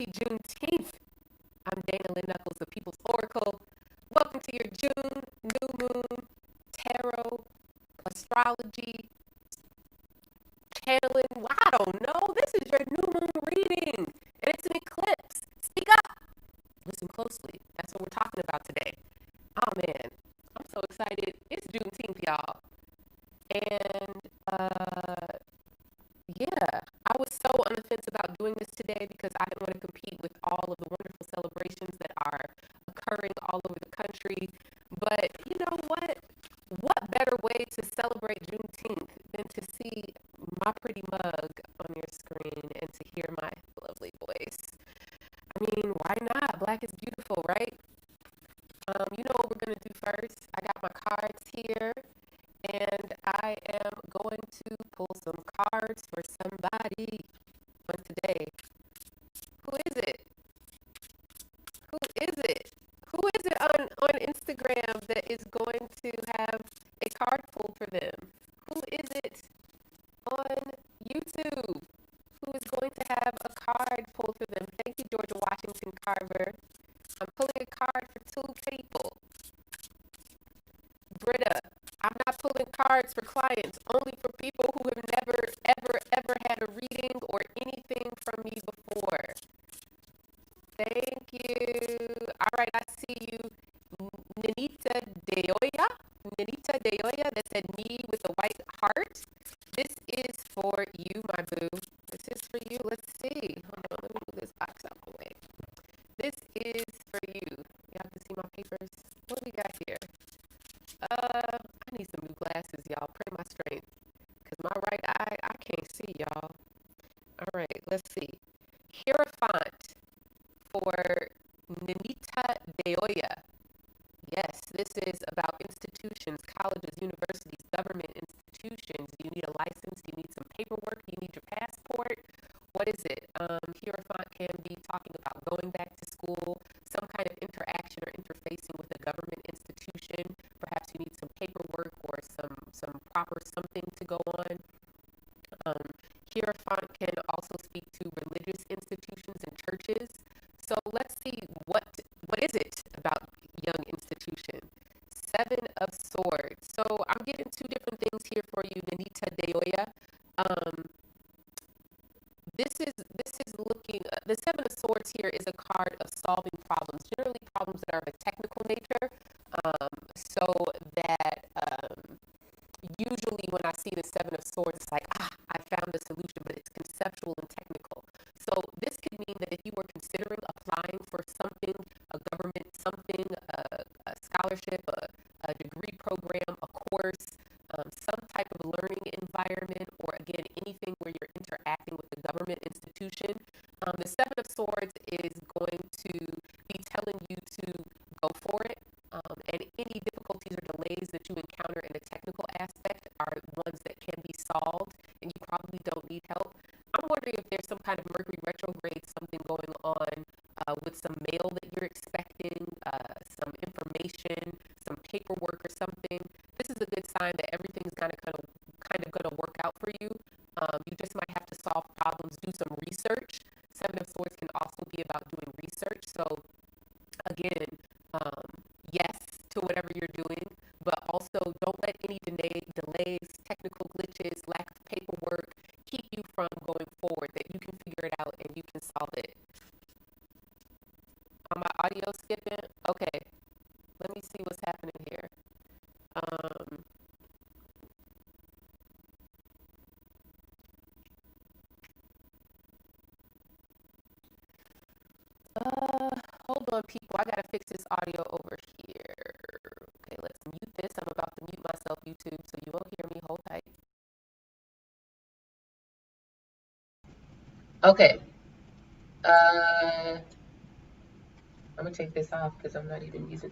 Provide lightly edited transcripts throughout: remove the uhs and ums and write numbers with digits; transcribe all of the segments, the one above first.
Happy Juneteenth. I'm DaynaLN Knuckles, the People's Oracle. Welcome to your June, New Moon, Tarot, Astrology, channeling. Well, I don't know. This is your New Moon reading, and it's an eclipse. Speak up. Listen closely. That's what we're talking about today. Oh man, I'm so excited. It's Juneteenth, y'all. And yeah, I was so on the fence about doing this today because I didn't want to compete with all of the wonderful celebrations that are occurring all over the country. But you know what? What better way to celebrate Juneteenth than to see my pretty mug on your screen and to hear my lovely voice? I mean, why not? Black is beautiful, right? You know what we're going to do first? I got my cards here. And I am going to pull some cards for somebody on today. Who is it? Who is it? Who is it on Instagram that is going to have a card pulled for them? Who is it on YouTube who is going to have a card pulled for them? Thank you, Georgia Washington Carver. I'm pulling a card for two people. Britta, I'm not pulling cards for clients, only for people who have never, ever had a reading or anything from me before. Thank you. All right, I see you. Nanita Deoya. Nanita Deoya, that said me with a white heart. This is for you, my boo. This is for you. Let's see. Hold on, let me move this box out of the way. This is for you. Y'all can see my papers. What do we got here? I need some new glasses, y'all. Pray my strength. Because my right eye, I can't see, y'all. All right, let's see. Hierophant for Nanita Deoya. Yes, this is about institutions, colleges, universities, government institutions. Do you need a license? Do you need some paperwork? Do you need your passport? What is it? Hierophant can be talking about going back to school, some kind of interaction or interfacing with a government institution. Perhaps you need some paperwork or some proper something to go on. Hierophant can also speak to religious institutions and churches. So let's see, what is it about young institution? Seven of Swords. So I'm getting two different things here for you, Nanita Deoya. This is looking. The Seven of Swords here is a card of solving problems, generally problems that are of a technical nature. So that usually when I see the Seven of Swords, it's like, I found a solution, but it's conceptual and technical. So this could mean that if you were considering applying for something, a government something, a scholarship, a degree program, a course, some type of learning environment, or again, anything where you're interacting with the government institution, the Seven of Swords is going to be telling you to go for it. And any difficulties or delays that you encounter in a technical aspect are ones that can be solved, and you probably don't need help. I'm wondering if there's some kind of Mercury retrograde, something going on with some mail that you're expecting, some information, some paperwork or something. This is a good sign that everything's kind of going to work out for you. You just might have to solve problems, do some research. Seven of Swords can also be about doing research. So again, yes to whatever you're doing, but also don't let any delays, technical glitches, lack of paperwork keep you from going forward, that you can figure it out and you can solve it. On my audio skipping? Okay, let me see what's happening here. Hold on, people. I gotta fix this audio over here. Okay, let's mute this. I'm about to mute myself, YouTube, so you won't hear me. Hold tight. Okay. I'm gonna take this off because I'm not even using.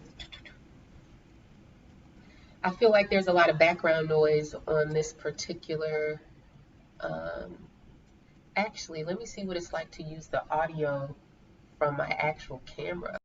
I feel like there's a lot of background noise on this particular. Actually, let me see what it's like to use the audio from my actual camera.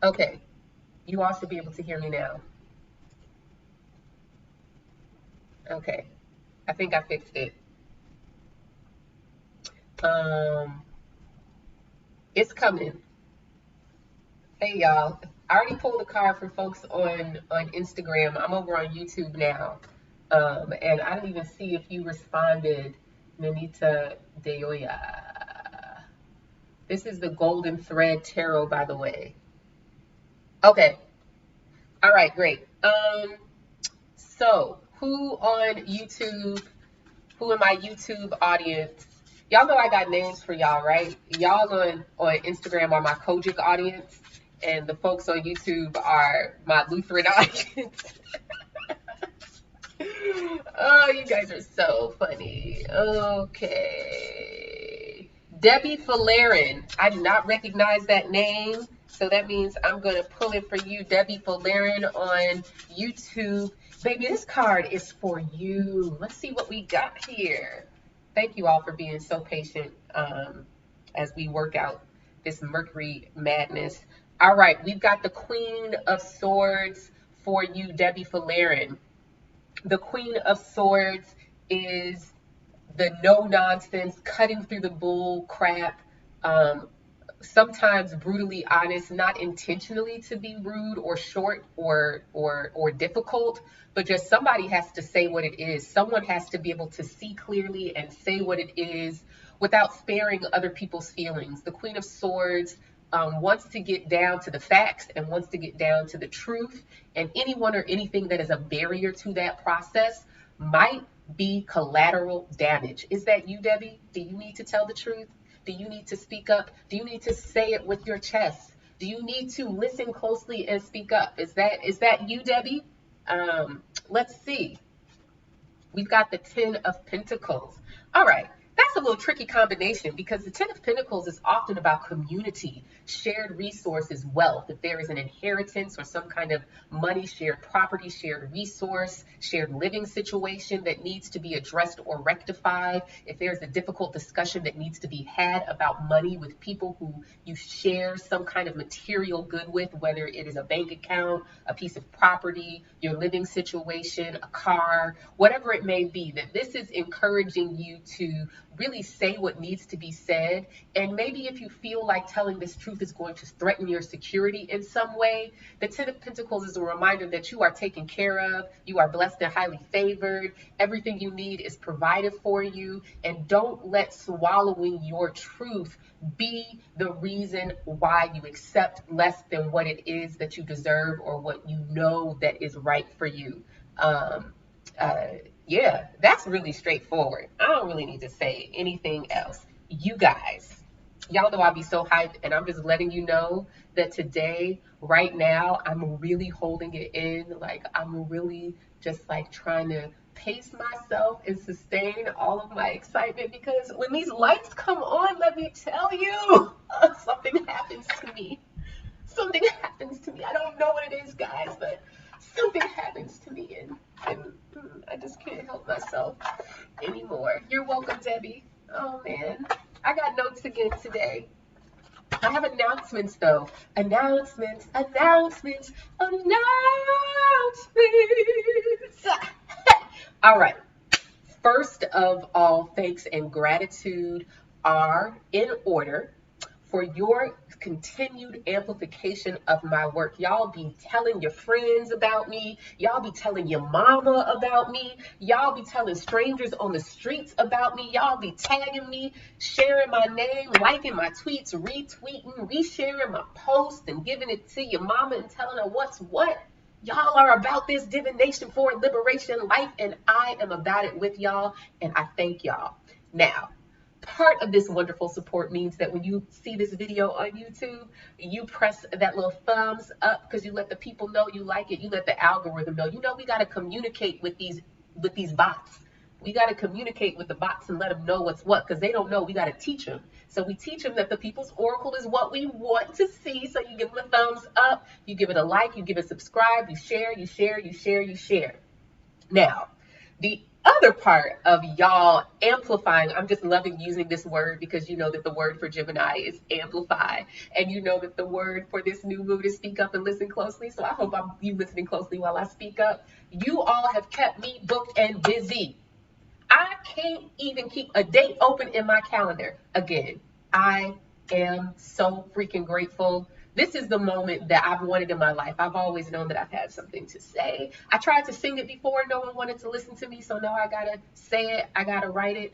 Okay, you all should be able to hear me now. Okay, I think I fixed it. Um, it's coming. Hey y'all, I already pulled a card for folks on Instagram. I'm over on YouTube now, and I didn't even see if you responded, Nanita Deoya. This is the Golden Thread Tarot, by the way. Okay, all right, great. So who on YouTube? Who in my YouTube audience? Y'all know I got names for y'all, right? Y'all on Instagram are my Kojic audience, and the folks on YouTube are my Lutheran audience. Oh, you guys are so funny. Okay. Debbie Falarin. I do not recognize that name, so that means I'm going to pull it for you. Debbie Falarin on YouTube. Baby, this card is for you. Let's see what we got here. Thank you all for being so patient as we work out this Mercury madness. All right, we've got the Queen of Swords for you, Debbie Falarin. The Queen of Swords is the no nonsense, cutting through the bull crap, sometimes brutally honest, not intentionally to be rude or short or difficult, but just somebody has to say what it is. Someone has to be able to see clearly and say what it is without sparing other people's feelings. The Queen of Swords wants to get down to the facts and wants to get down to the truth, and anyone or anything that is a barrier to that process might be collateral damage. Is that you, Debbie? Do you need to tell the truth? Do you need to speak up? Do you need to say it with your chest? Do you need to listen closely and speak up? Is that you, Debbie? Let's see. We've got the Ten of Pentacles. All right. That's a little tricky combination because the Ten of Pentacles is often about community, shared resources, wealth. If there is an inheritance or some kind of money, shared property, shared resource, shared living situation that needs to be addressed or rectified, if there's a difficult discussion that needs to be had about money with people who you share some kind of material good with, whether it is a bank account, a piece of property, your living situation, a car, whatever it may be, that this is encouraging you to really say what needs to be said. And maybe if you feel like telling this truth is going to threaten your security in some way, the Ten of Pentacles is a reminder that you are taken care of, you are blessed and highly favored, everything you need is provided for you, and don't let swallowing your truth be the reason why you accept less than what it is that you deserve or what you know that is right for you. Yeah, that's really straightforward. I don't really need to say anything else. You guys, y'all know I'll be so hyped, and I'm just letting you know that today, right now, I'm really holding it in. Like, I'm really just like trying to pace myself and sustain all of my excitement, because when these lights come on, let me tell you, something happens to me. Something happens to me. I don't know what it is, guys, but something happens to me, and I just can't help myself anymore. You're welcome, Debbie. Oh, man. I got notes again today. I have announcements, though. Announcements. All right. First of all, thanks and gratitude are in order for your continued amplification of my work. Y'all be telling your friends about me. Y'all be telling your mama about me. Y'all be telling strangers on the streets about me. Y'all be tagging me, sharing my name, liking my tweets, retweeting, resharing my posts, and giving it to your mama and telling her what's what. Y'all are about this divination for liberation life, and I am about it with y'all, and I thank y'all. Now, part of this wonderful support means that when you see this video on YouTube, you press that little thumbs up because you let the people know you like it. You let the algorithm know. You know, we got to communicate with these bots. We got to communicate with the bots and let them know what's what, because they don't know. We got to teach them. So we teach them that the People's Oracle is what we want to see. So you give them a thumbs up, you give it a like, you give it a subscribe, you share, you share, you share, you share. Now, the other part of y'all amplifying, I'm just loving using this word because you know that the word for Gemini is amplify, and you know that the word for this new moon is speak up and listen closely. So I hope you listening closely while I speak up. You all have kept me booked and busy. I can't even keep a date open in my calendar. Again, I am so freaking grateful. This is the moment that I've wanted in my life. I've always known that I've had something to say. I tried to sing it before. No one wanted to listen to me. So now I got to say it. I got to write it.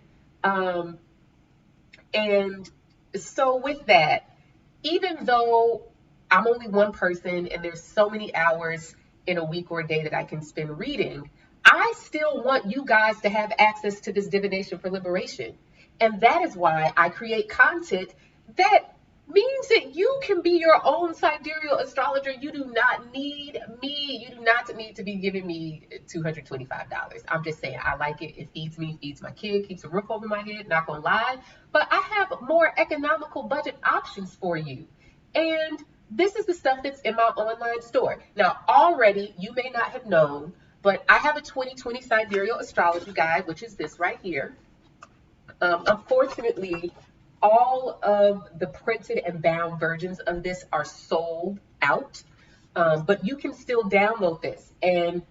And so with that, even though I'm only one person and there's so many hours in a week or a day that I can spend reading, I still want you guys to have access to this divination for liberation. And that is why I create content that means that you can be your own sidereal astrologer. You do not need me. You do not need to be giving me $225. I'm just saying, I like it. It feeds me, feeds my kid, keeps a roof over my head, not gonna lie. But I have more economical budget options for you. And this is the stuff that's in my online store. Now, already, you may not have known, but I have a 2020 Sidereal Astrology Guide, which is this right here. Unfortunately, all of the printed and bound versions of this are sold out, but you can still download this. And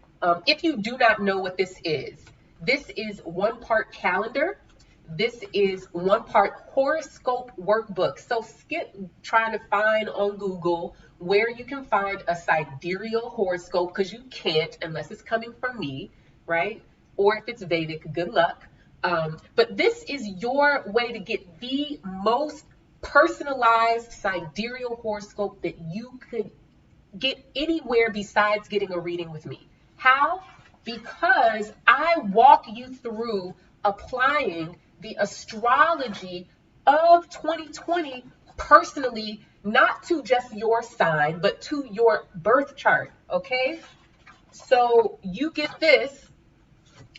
if you do not know what this is one part calendar. This is one part horoscope workbook. So skip trying to find on Google where you can find a sidereal horoscope, because you can't unless it's coming from me, right? Or if it's Vedic, good luck. But this is your way to get the most personalized sidereal horoscope that you could get anywhere besides getting a reading with me. How? Because I walk you through applying the astrology of 2020 personally, not to just your sign, but to your birth chart, okay? So you get this,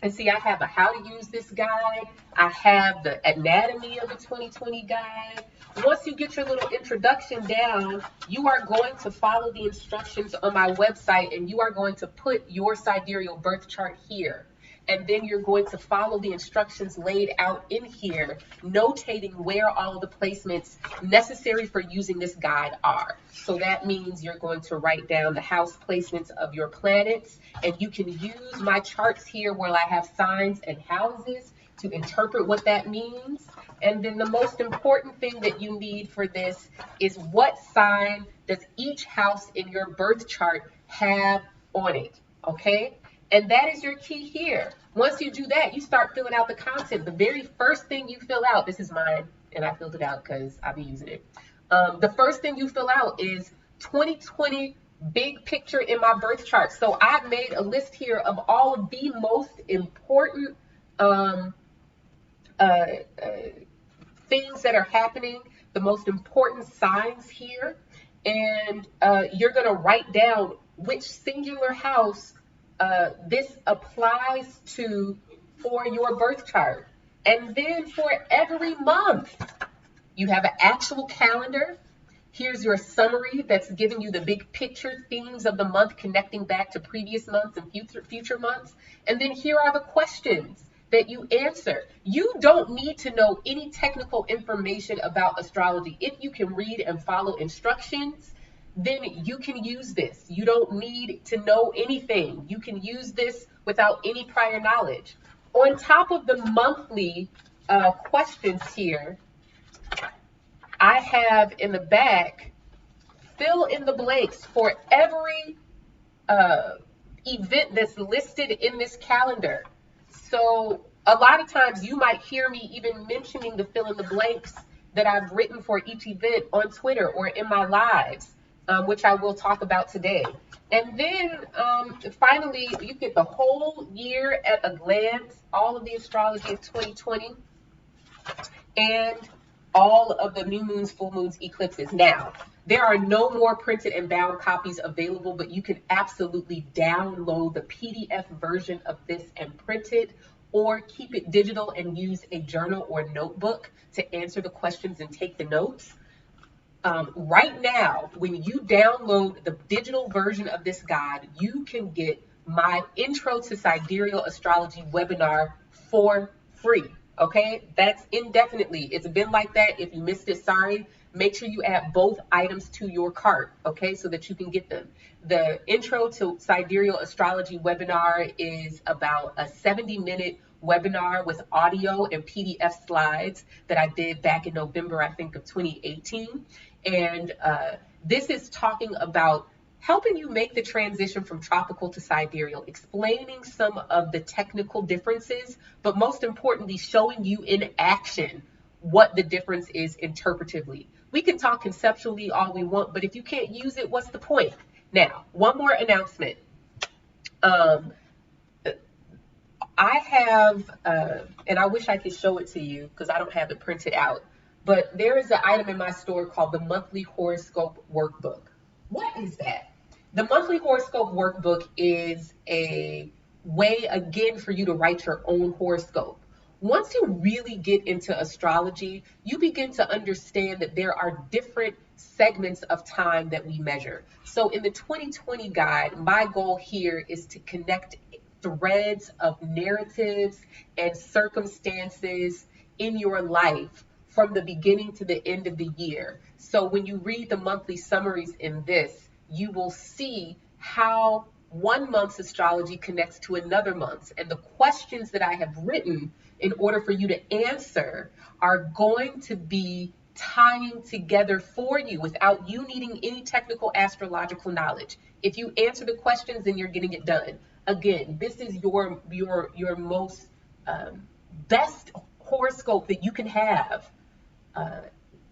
and see, I have a how to use this guide. I have the anatomy of the 2020 guide. Once you get your little introduction down, you are going to follow the instructions on my website, and you are going to put your sidereal birth chart here. And then you're going to follow the instructions laid out in here, notating where all the placements necessary for using this guide are. So that means you're going to write down the house placements of your planets, and you can use my charts here where I have signs and houses to interpret what that means. And then the most important thing that you need for this is what sign does each house in your birth chart have on it, okay? And that is your key here. Once you do that, you start filling out the content. The very first thing you fill out, this is mine, and I filled it out because I'll be using it. The first thing you fill out is 2020 big picture in my birth chart. So I've made a list here of all of the most important things that are happening, the most important signs here. And you're going to write down which singular house this applies to for your birth chart. And then for every month, you have an actual calendar. Here's your summary that's giving you the big picture themes of the month, connecting back to previous months and future months. And then here are the questions that you answer. You don't need to know any technical information about astrology. If you can read and follow instructions, then you can use this. You don't need to know anything. You can use this without any prior knowledge. On top of the monthly questions here, I have in the back, fill in the blanks for every event that's listed in this calendar. So a lot of times you might hear me even mentioning the fill in the blanks that I've written for each event on Twitter or in my lives. Which I will talk about today. And then finally, you get the whole year at a glance, all of the astrology of 2020, and all of the new moons, full moons, eclipses. Now, there are no more printed and bound copies available, but you can absolutely download the PDF version of this and print it, or keep it digital and use a journal or notebook to answer the questions and take the notes. Right now, when you download the digital version of this guide, you can get my Intro to Sidereal Astrology webinar for free. Okay, that's indefinitely. It's been like that. If you missed it, sorry. Make sure you add both items to your cart, okay, so that you can get them. The Intro to Sidereal Astrology webinar is about a 70-minute webinar with audio and PDF slides that I did back in November, I think, of 2018. And this is talking about helping you make the transition from tropical to sidereal, explaining some of the technical differences, but most importantly, showing you in action what the difference is interpretively. We can talk conceptually all we want, but if you can't use it, what's the point? Now, one more announcement. I have, and I wish I could show it to you because I don't have it printed out, but there is an item in my store called the Monthly Horoscope Workbook. What is that? The Monthly Horoscope Workbook is a way, again, for you to write your own horoscope. Once you really get into astrology, you begin to understand that there are different segments of time that we measure. So in the 2020 guide, my goal here is to connect threads of narratives and circumstances in your life from the beginning to the end of the year. So when you read the monthly summaries in this, you will see how one month's astrology connects to another month's. And the questions that I have written in order for you to answer are going to be tying together for you without you needing any technical astrological knowledge. If you answer the questions, then you're getting it done. Again, this is your most best horoscope that you can have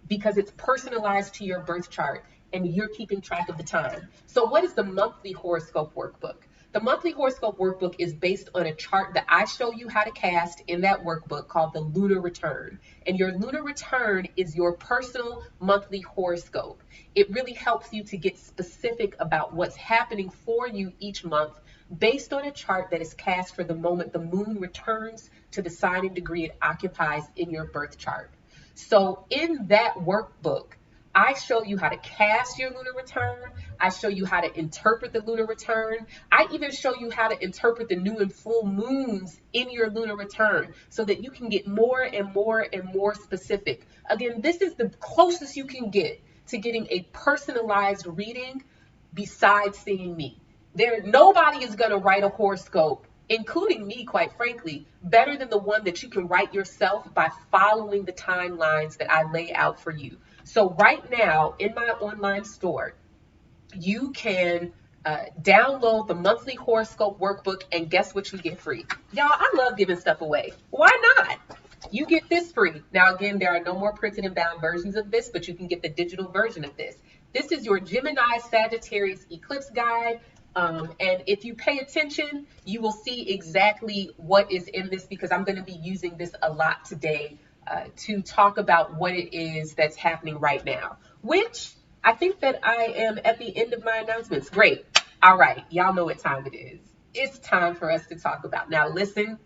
because it's personalized to your birth chart and you're keeping track of the time. So what is the Monthly Horoscope Workbook? The Monthly Horoscope Workbook is based on a chart that I show you how to cast in that workbook called the Lunar Return. And your Lunar Return is your personal monthly horoscope. It really helps you to get specific about what's happening for you each month based on a chart that is cast for the moment the moon returns to the sign and degree it occupies in your birth chart. So in that workbook, I show you how to cast your lunar return. I show you how to interpret the lunar return. I even show you how to interpret the new and full moons in your lunar return so that you can get more and more and more specific. Again, this is the closest you can get to getting a personalized reading besides seeing me. Nobody is going to write a horoscope, including me, quite frankly, better than the one that you can write yourself by following the timelines that I lay out for you. So right now in my online store, you can download the Monthly Horoscope Workbook, and guess what you get free? Y'all, I love giving stuff away. Why not? You get this free. Now, again, there are no more printed and bound versions of this, but you can get the digital version of this. This is your Gemini Sagittarius Eclipse Guide. And if you pay attention, you will see exactly what is in this because I'm going to be using this a lot today to talk about what it is that's happening right now, which I think that I am at the end of my announcements. Great. All right. Y'all know what time it is. It's time for us to talk about. Now, listen.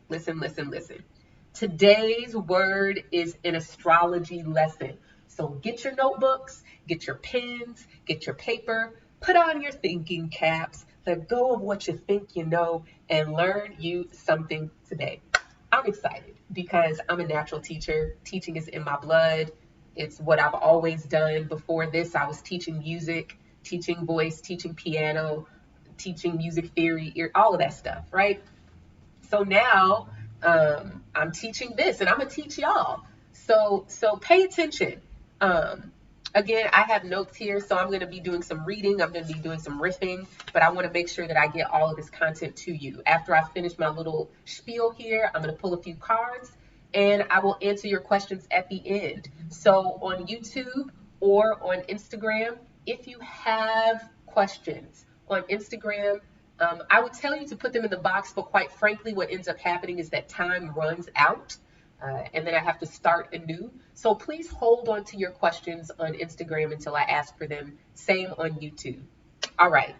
Today's word is an astrology lesson. So get your notebooks, get your pens, get your paper, put on your thinking caps, let go of what you think you know, and learn you something today. I'm excited because I'm a natural teacher. Teaching is in my blood. It's what I've always done. Before this, I was teaching music, teaching voice, teaching piano, teaching music theory, all of that stuff, right? So now I'm teaching this and I'm gonna teach y'all. So pay attention. Again, I have notes here, so I'm going to be doing some reading. I'm going to be doing some riffing, but I want to make sure that I get all of this content to you. After I finish my little spiel here, I'm going to pull a few cards, and I will answer your questions at the end. So on YouTube or on Instagram, if you have questions on Instagram, I would tell you to put them in the box, but quite frankly, what ends up happening is that time runs out. And then I have to start anew. So please hold on to your questions on Instagram until I ask for them. Same on YouTube. All right.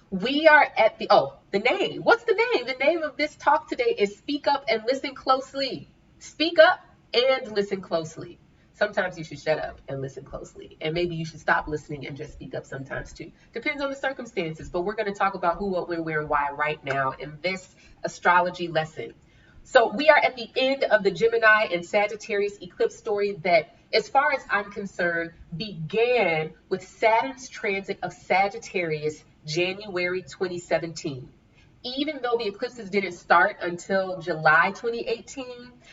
We are at the name. What's the name? The name of this talk today is Speak Up and Listen Closely. Speak up and listen closely. sometimes you should shut up and listen closely. And maybe you should stop listening and just speak up sometimes too. Depends on the circumstances. But we're going to talk about who, what, when, where, and why right now in this astrology lesson. So we are at the end of the Gemini and Sagittarius eclipse story that, as far as I'm concerned, began with Saturn's transit of Sagittarius January 2017. Even though the eclipses didn't start until July 2018,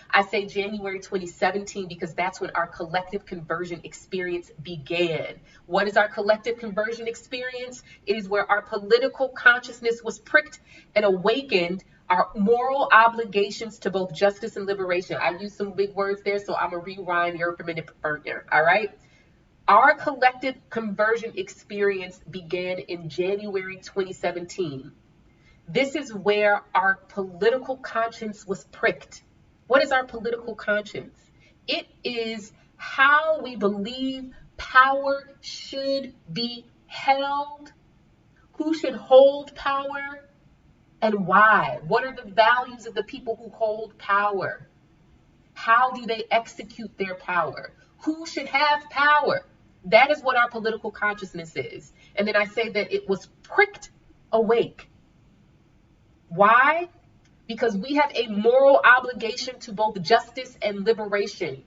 I say January 2017 because that's when our collective conversion experience began. What is our collective conversion experience? It is where our political consciousness was pricked and awakened, our moral obligations to both justice and liberation. I used some big words there, so I'm going to rewind your permitted preferred, all right? Our collective conversion experience began in January 2017. This is where our political conscience was pricked. What is our political conscience? It is how we believe power should be held, who should hold power, and why. What are the values of the people who hold power? How do they execute their power? Who should have power? That is what our political consciousness is. And then I say that it was pricked awake. Why? Because we have a moral obligation to both justice and liberation.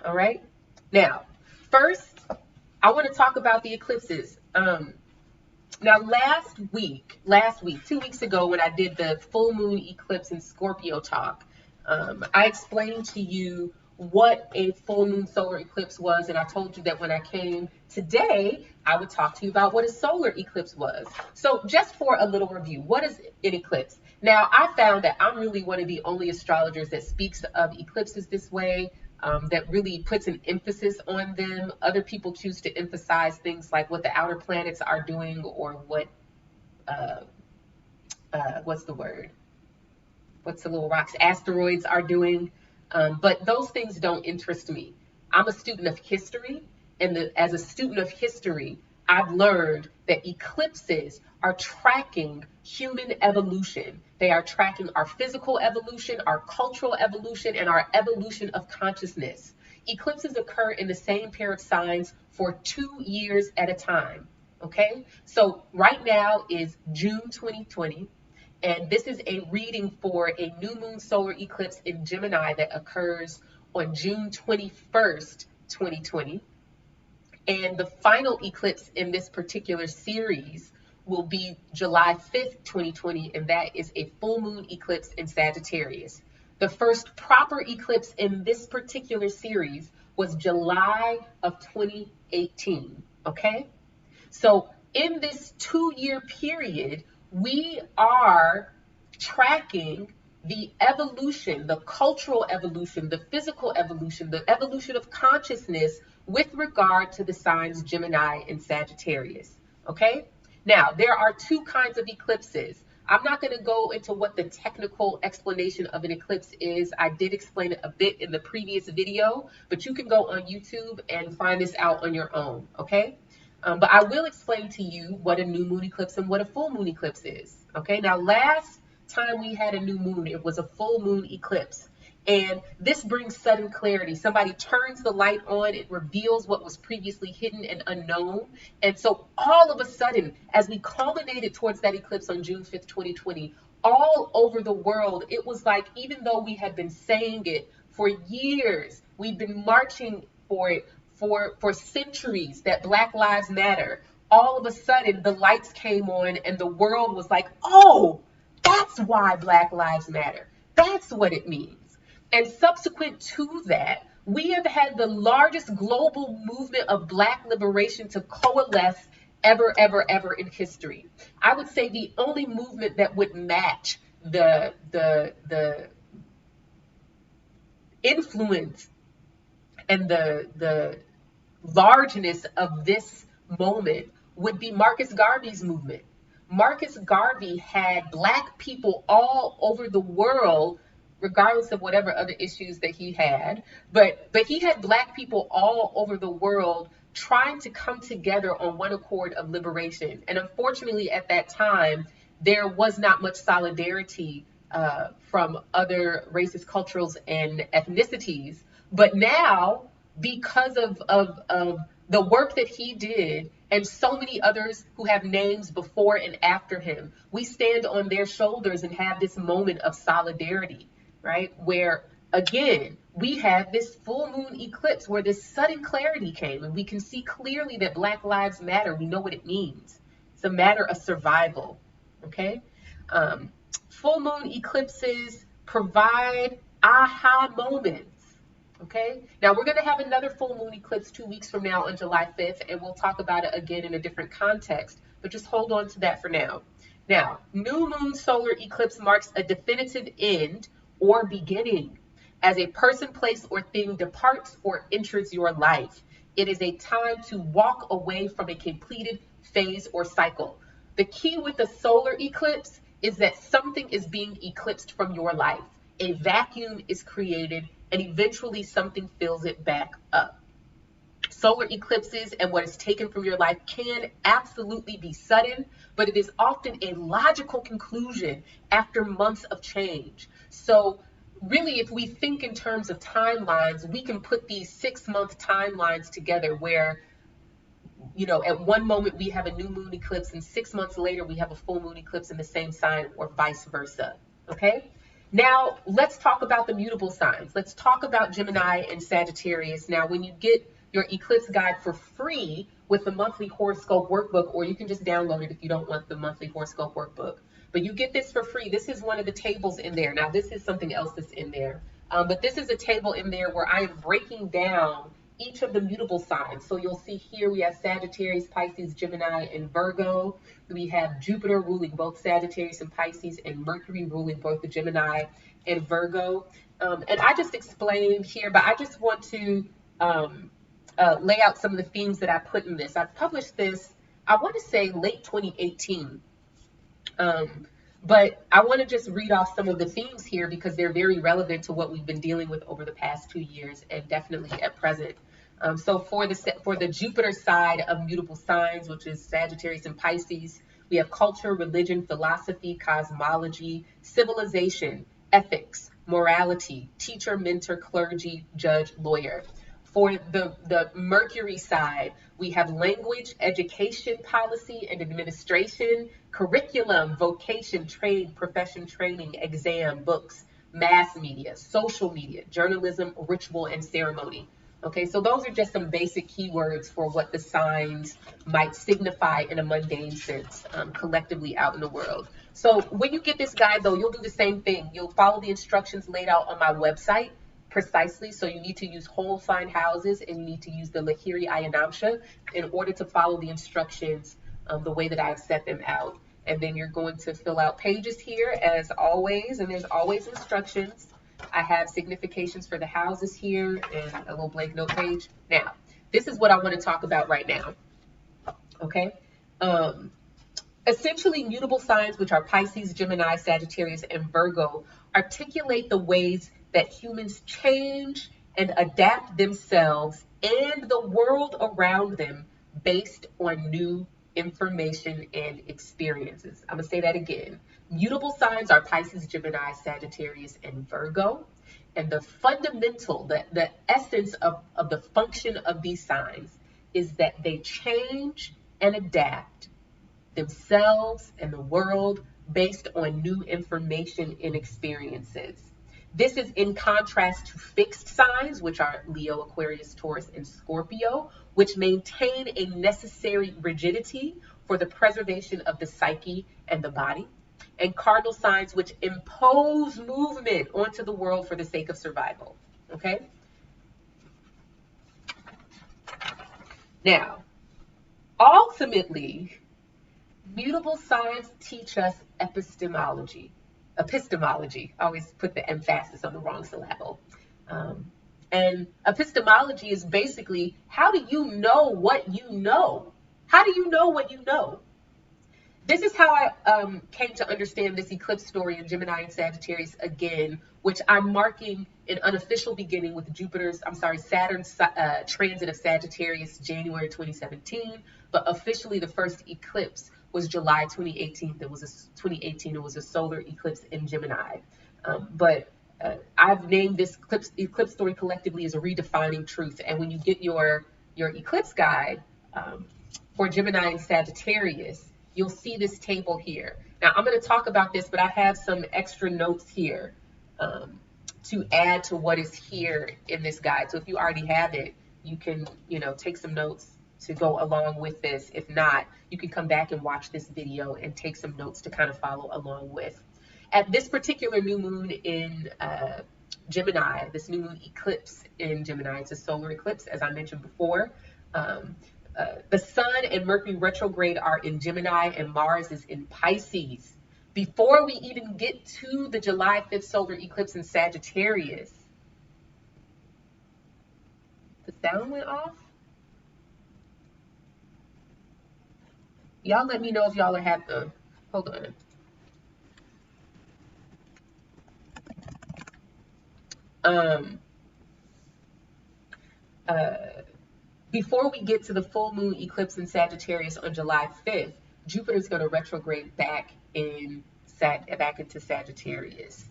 All right. Now, first, I want to talk about the eclipses. Now, last week, 2 weeks ago, when I did the full moon eclipse in Scorpio talk, I explained to you what a full moon solar eclipse was, and I told you that when I came today, I would talk to you about what a solar eclipse was. So just for a little review, what is an eclipse? Now, I found that I'm really one of the only astrologers that speaks of eclipses this way, that really puts an emphasis on them. Other people choose to emphasize things like what the outer planets are doing, or what, what's the word? What's the little rocks? Asteroids are doing. But those things don't interest me. I'm a student of history, and as a student of history, I've learned that eclipses are tracking human evolution. They are tracking our physical evolution, our cultural evolution, and our evolution of consciousness. Eclipses occur in the same pair of signs for 2 years at a time. Okay? So right now is June 2020. And this is a reading for a new moon solar eclipse in Gemini that occurs on June 21st, 2020. And the final eclipse in this particular series will be July 5th, 2020, and that is a full moon eclipse in Sagittarius. The first proper eclipse in this particular series was July of 2018, okay? So in this 2-year period, we are tracking the evolution, the cultural evolution, the physical evolution, the evolution of consciousness with regard to the signs Gemini and Sagittarius, okay? Now, there are 2 kinds of eclipses. I'm not going to go into what the technical explanation of an eclipse is. I did explain it a bit in the previous video, but you can go on YouTube and find this out on your own, okay? But I will explain to you what a new moon eclipse and what a full moon eclipse is. Okay, now last time we had a new moon, it was a full moon eclipse. And this brings sudden clarity. Somebody turns the light on, it reveals what was previously hidden and unknown. And so all of a sudden, as we culminated towards that eclipse on June 5th, 2020, all over the world, it was like, even though we had been saying it for years, we'd been marching for it for centuries, that Black Lives Matter, all of a sudden the lights came on and the world was like, oh, that's why Black Lives Matter. That's what it means. And subsequent to that, we have had the largest global movement of Black liberation to coalesce ever in history. I would say the only movement that would match the influence and the largeness of this moment would be Marcus Garvey's movement. Marcus Garvey had Black people all over the world, regardless of whatever other issues that he had, but he had Black people all over the world trying to come together on one accord of liberation. And unfortunately, at that time, there was not much solidarity from other races, cultures, and ethnicities. But now, because of the work that he did and so many others who have names before and after him. We stand on their shoulders and have this moment of solidarity, right? Where, again, we have this full moon eclipse where this sudden clarity came and we can see clearly that Black Lives Matter. We know what it means. It's a matter of survival, okay? Full moon eclipses provide aha moments. Okay, now we're going to have another full moon eclipse 2 weeks from now on July 5th, and we'll talk about it again in a different context, but just hold on to that for now. Now, new moon solar eclipse marks a definitive end or beginning as a person, place, or thing departs or enters your life. It is a time to walk away from a completed phase or cycle. The key with the solar eclipse is that something is being eclipsed from your life. A vacuum is created, and eventually something fills it back up. Solar eclipses and what is taken from your life can absolutely be sudden, but it is often a logical conclusion after months of change. So really, if we think in terms of timelines, we can put these 6-month timelines together where, you know, at one moment we have a new moon eclipse and 6 months later we have a full moon eclipse in the same sign, or vice versa, okay? Now, let's talk about the mutable signs. Let's talk about Gemini and Sagittarius. Now, when you get your eclipse guide for free with the monthly horoscope workbook, or you can just download it if you don't want the monthly horoscope workbook, but you get this for free. This is one of the tables in there. Now, this is something else that's in there, but this is a table in there where I am breaking down each of the mutable signs. So you'll see here we have Sagittarius, Pisces, Gemini, and Virgo. We have Jupiter ruling both Sagittarius and Pisces, and Mercury ruling both the Gemini and Virgo. And I just explained here, but I just want to lay out some of the themes that I put in this. I published this, I want to say late 2018. But I want to just read off some of the themes here because they're very relevant to what we've been dealing with over the past 2 years and definitely at present. So for the Jupiter side of mutable signs, which is Sagittarius and Pisces, we have culture, religion, philosophy, cosmology, civilization, ethics, morality, teacher, mentor, clergy, judge, lawyer. For the Mercury side, we have language, education, policy, and administration, curriculum, vocation, trade, profession, training, exam, books, mass media, social media, journalism, ritual, and ceremony. Okay, so those are just some basic keywords for what the signs might signify in a mundane sense, collectively out in the world. So when you get this guide, though, you'll do the same thing. You'll follow the instructions laid out on my website precisely. So you need to use whole sign houses and you need to use the Lahiri Ayanamsha in order to follow the instructions the way that I've set them out. And then you're going to fill out pages here as always, and there's always instructions. I have significations for the houses here and a little blank note page. Now, this is what I want to talk about right now. Okay. Essentially, mutable signs, which are Pisces, Gemini, Sagittarius, and Virgo, articulate the ways that humans change and adapt themselves and the world around them based on new information and experiences. I'm going to say that again. Mutable signs are Pisces, Gemini, Sagittarius, and Virgo. And the fundamental, the essence of the function of these signs is that they change and adapt themselves and the world based on new information and experiences. This is in contrast to fixed signs, which are Leo, Aquarius, Taurus, and Scorpio, which maintain a necessary rigidity for the preservation of the psyche and the body, and cardinal signs, which impose movement onto the world for the sake of survival. Okay? Now, ultimately, mutable signs teach us epistemology. Epistemology. I always put the emphasis on the wrong syllable. And epistemology is basically, how do you know what you know? How do you know what you know? This is how I came to understand this eclipse story in Gemini and Sagittarius again, which I'm marking an unofficial beginning with Saturn's transit of Sagittarius, January 2017, but officially the first eclipse was July 2018. It was a solar eclipse in Gemini. But I've named this eclipse story collectively as a redefining truth. And when you get your eclipse guide for Gemini and Sagittarius, you'll see this table here. Now I'm going to talk about this, but I have some extra notes here to add to what is here in this guide. So if you already have it, you can, take some notes to go along with this. If not, you can come back and watch this video and take some notes to kind of follow along with. At this particular new moon in Gemini, this new moon eclipse in Gemini, it's a solar eclipse, as I mentioned before. The Sun and Mercury retrograde are in Gemini and Mars is in Pisces. Before we even get to the July 5th solar eclipse in Sagittarius, the sound went off. Y'all let me know if y'all are happy. Hold on. Before we get to the full moon eclipse in Sagittarius on July 5th, Jupiter is going to retrograde back into Sagittarius.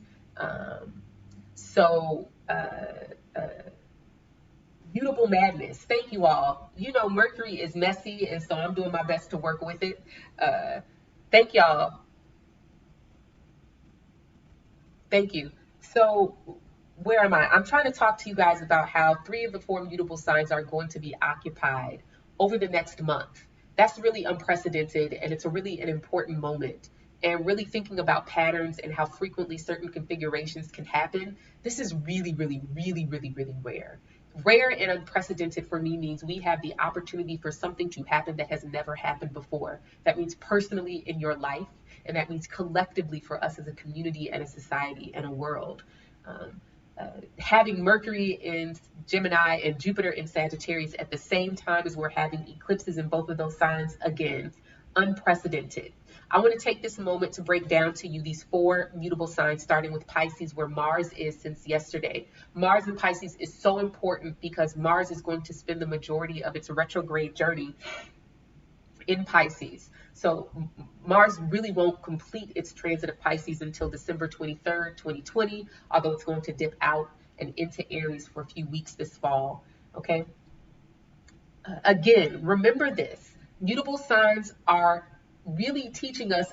Mutable madness. Thank you all. Mercury is messy, and so I'm doing my best to work with it. Thank y'all. Thank you. So where am I? I'm trying to talk to you guys about how 3 of the 4 mutable signs are going to be occupied over the next month. That's really unprecedented, and it's really an important moment. And really thinking about patterns and how frequently certain configurations can happen, this is really, really, really, really, really rare. Rare and unprecedented for me means we have the opportunity for something to happen that has never happened before. That means personally in your life, and that means collectively for us as a community and a society and a world. Having Mercury in Gemini and Jupiter in Sagittarius at the same time as we're having eclipses in both of those signs, again, unprecedented. I want to take this moment to break down to you these 4 mutable signs, starting with Pisces, where Mars is since yesterday. Mars in Pisces is so important because Mars is going to spend the majority of its retrograde journey in Pisces. So Mars really won't complete its transit of Pisces until December 23rd, 2020, although it's going to dip out and into Aries for a few weeks this fall, okay? Again, remember this. Mutable signs are really teaching us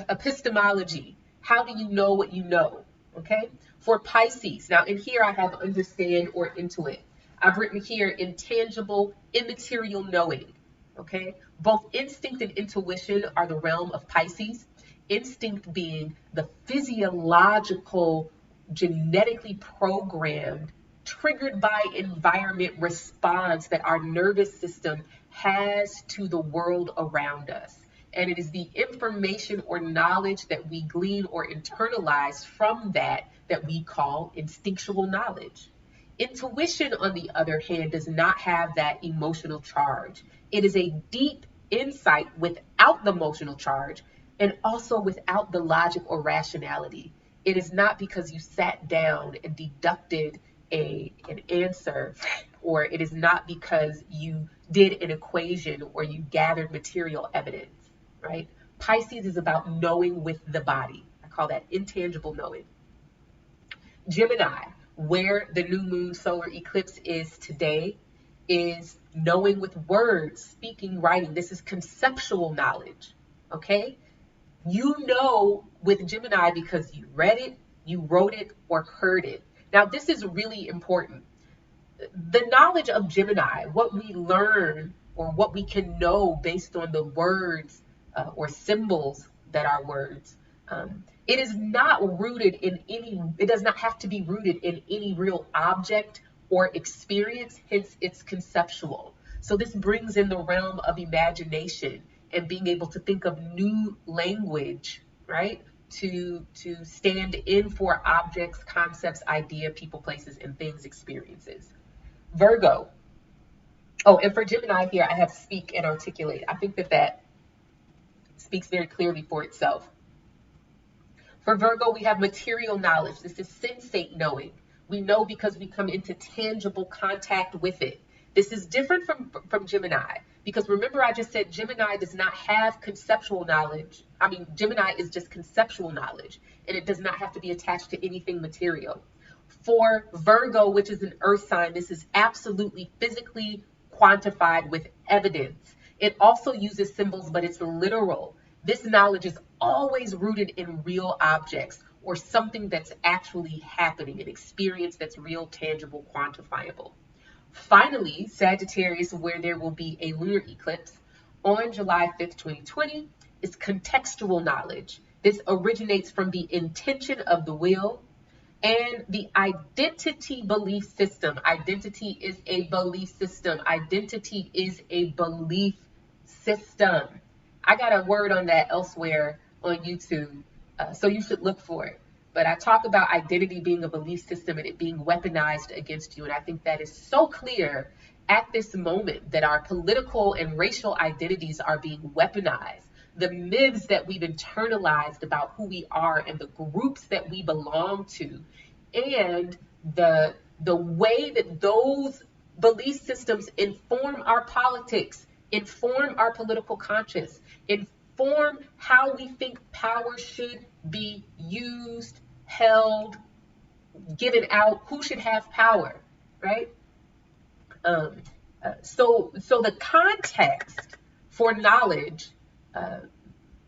epistemology. How do you know what you know, okay? For Pisces, now in here I have understand or intuit. I've written here intangible, immaterial knowing. Okay, both instinct and intuition are the realm of Pisces. Instinct being the physiological, genetically programmed, triggered by environment response that our nervous system has to the world around us. And it is the information or knowledge that we glean or internalize from that we call instinctual knowledge. Intuition, on the other hand, does not have that emotional charge. It is a deep insight without the emotional charge and also without the logic or rationality. It is not because you sat down and deducted an answer, or it is not because you did an equation or you gathered material evidence, right? Pisces is about knowing with the body. I call that intangible knowing. Gemini, where the new moon solar eclipse is today, is knowing with words, speaking, writing. This is conceptual knowledge, okay? You know with Gemini because you read it, you wrote it, or heard it. Now, this is really important. The knowledge of Gemini, what we learn or what we can know based on the words or symbols that are words, it is not rooted in it does not have to be rooted in any real object or experience, hence it's conceptual. So this brings in the realm of imagination and being able to think of new language, right? To stand in for objects, concepts, idea, people, places, and things, experiences. Virgo. Oh, and for Gemini here, I have speak and articulate. I think that speaks very clearly for itself. For Virgo, we have material knowledge. This is sensate knowing. We know because we come into tangible contact with it. This is different from Gemini, because remember I just said Gemini does not have conceptual knowledge. I mean, Gemini is just conceptual knowledge, and it does not have to be attached to anything material. For Virgo, which is an earth sign, this is absolutely physically quantified with evidence. It also uses symbols, but it's literal. This knowledge is always rooted in real objects or something that's actually happening, an experience that's real, tangible, quantifiable. Finally, Sagittarius, where there will be a lunar eclipse on July 5th, 2020, is contextual knowledge. This originates from the intention of the will and the identity belief system. Identity is a belief system. Identity is a belief system. I got a word on that elsewhere on YouTube, so you should look for it. But I talk about identity being a belief system and it being weaponized against you. And I think that is so clear at this moment, that our political and racial identities are being weaponized. The myths that we've internalized about who we are and the groups that we belong to, and the way that those belief systems inform our politics, inform our political conscience, inform how we think power should be used, held, given out, who should have power, right? So the context for knowledge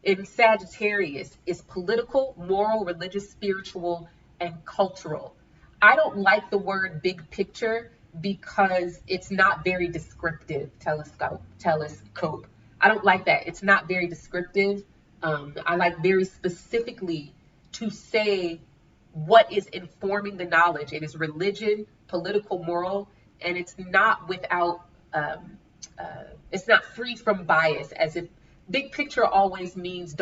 in Sagittarius is political, moral, religious, spiritual, and cultural. I don't like the word big picture because it's not very descriptive. Telescope. I don't like that. It's not very descriptive. I like very specifically to say what is informing the knowledge. It is religion, political, moral, and it's not without, it's not free from bias, as if big picture always means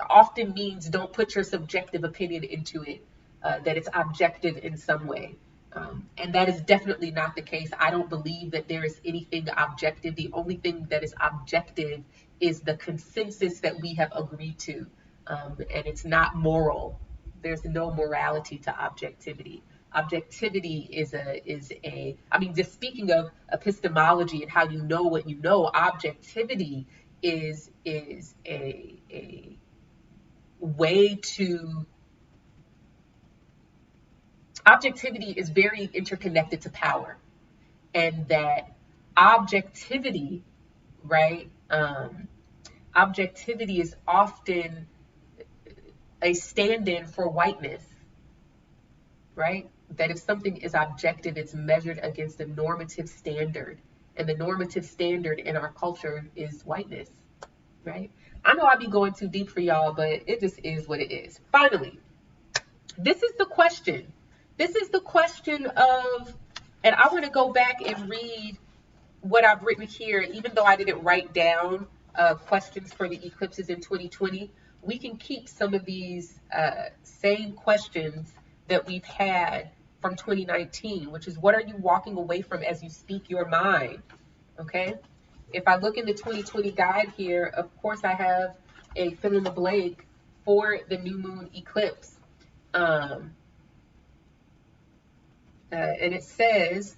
often means don't put your subjective opinion into it, that it's objective in some way. And that is definitely not the case. I don't believe that there is anything objective. The only thing that is objective is the consensus that we have agreed to. And it's not moral. There's no morality to objectivity. Objectivity is I mean, just speaking of epistemology and how you know what you know, objectivity is a way to, objectivity is very interconnected to power, and that objectivity, right? Objectivity is often a stand-in for whiteness, right? That if something is objective, it's measured against a normative standard, and the normative standard in our culture is whiteness, right? I know I be going too deep for y'all, but it just is what it is. Finally, this is the question. This is the question of, and I want to go back and read what I've written here, even though I didn't write down questions for the eclipses in 2020. We can keep some of these same questions that we've had from 2019, which is, what are you walking away from as you speak your mind? Okay. If I look in the 2020 guide here, of course I have a fill in the blank for the new moon eclipse. And it says,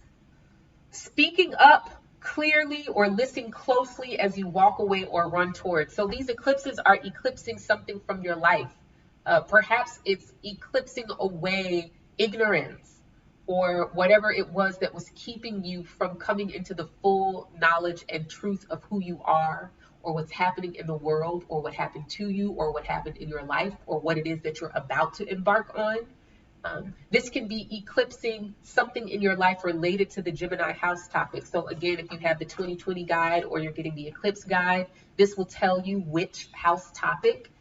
speaking up clearly or listen closely as you walk away or run towards. So these eclipses are eclipsing something from your life. Perhaps it's eclipsing away ignorance or whatever it was that was keeping you from coming into the full knowledge and truth of who you are, or what's happening in the world, or what happened to you, or what happened in your life, or what it is that you're about to embark on. This can be eclipsing something in your life related to the Gemini house topic. So again, if you have the 2020 guide or you're getting the eclipse guide, this will tell you which house topic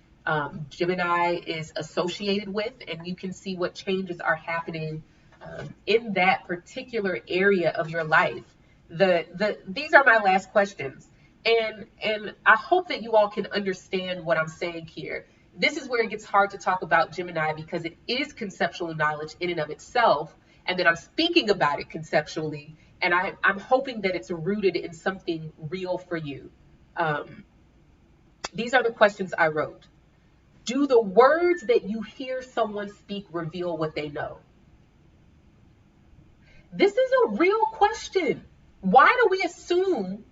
Gemini is associated with, and you can see what changes are happening in that particular area of your life. These are my last questions, and I hope that you all can understand what I'm saying here. This is where it gets hard to talk about Gemini, because it is conceptual knowledge in and of itself, and that I'm speaking about it conceptually, and I'm hoping that it's rooted in something real for you. These are the questions I wrote. Do the words that you hear someone speak reveal what they know? This is a real question. Why do we assume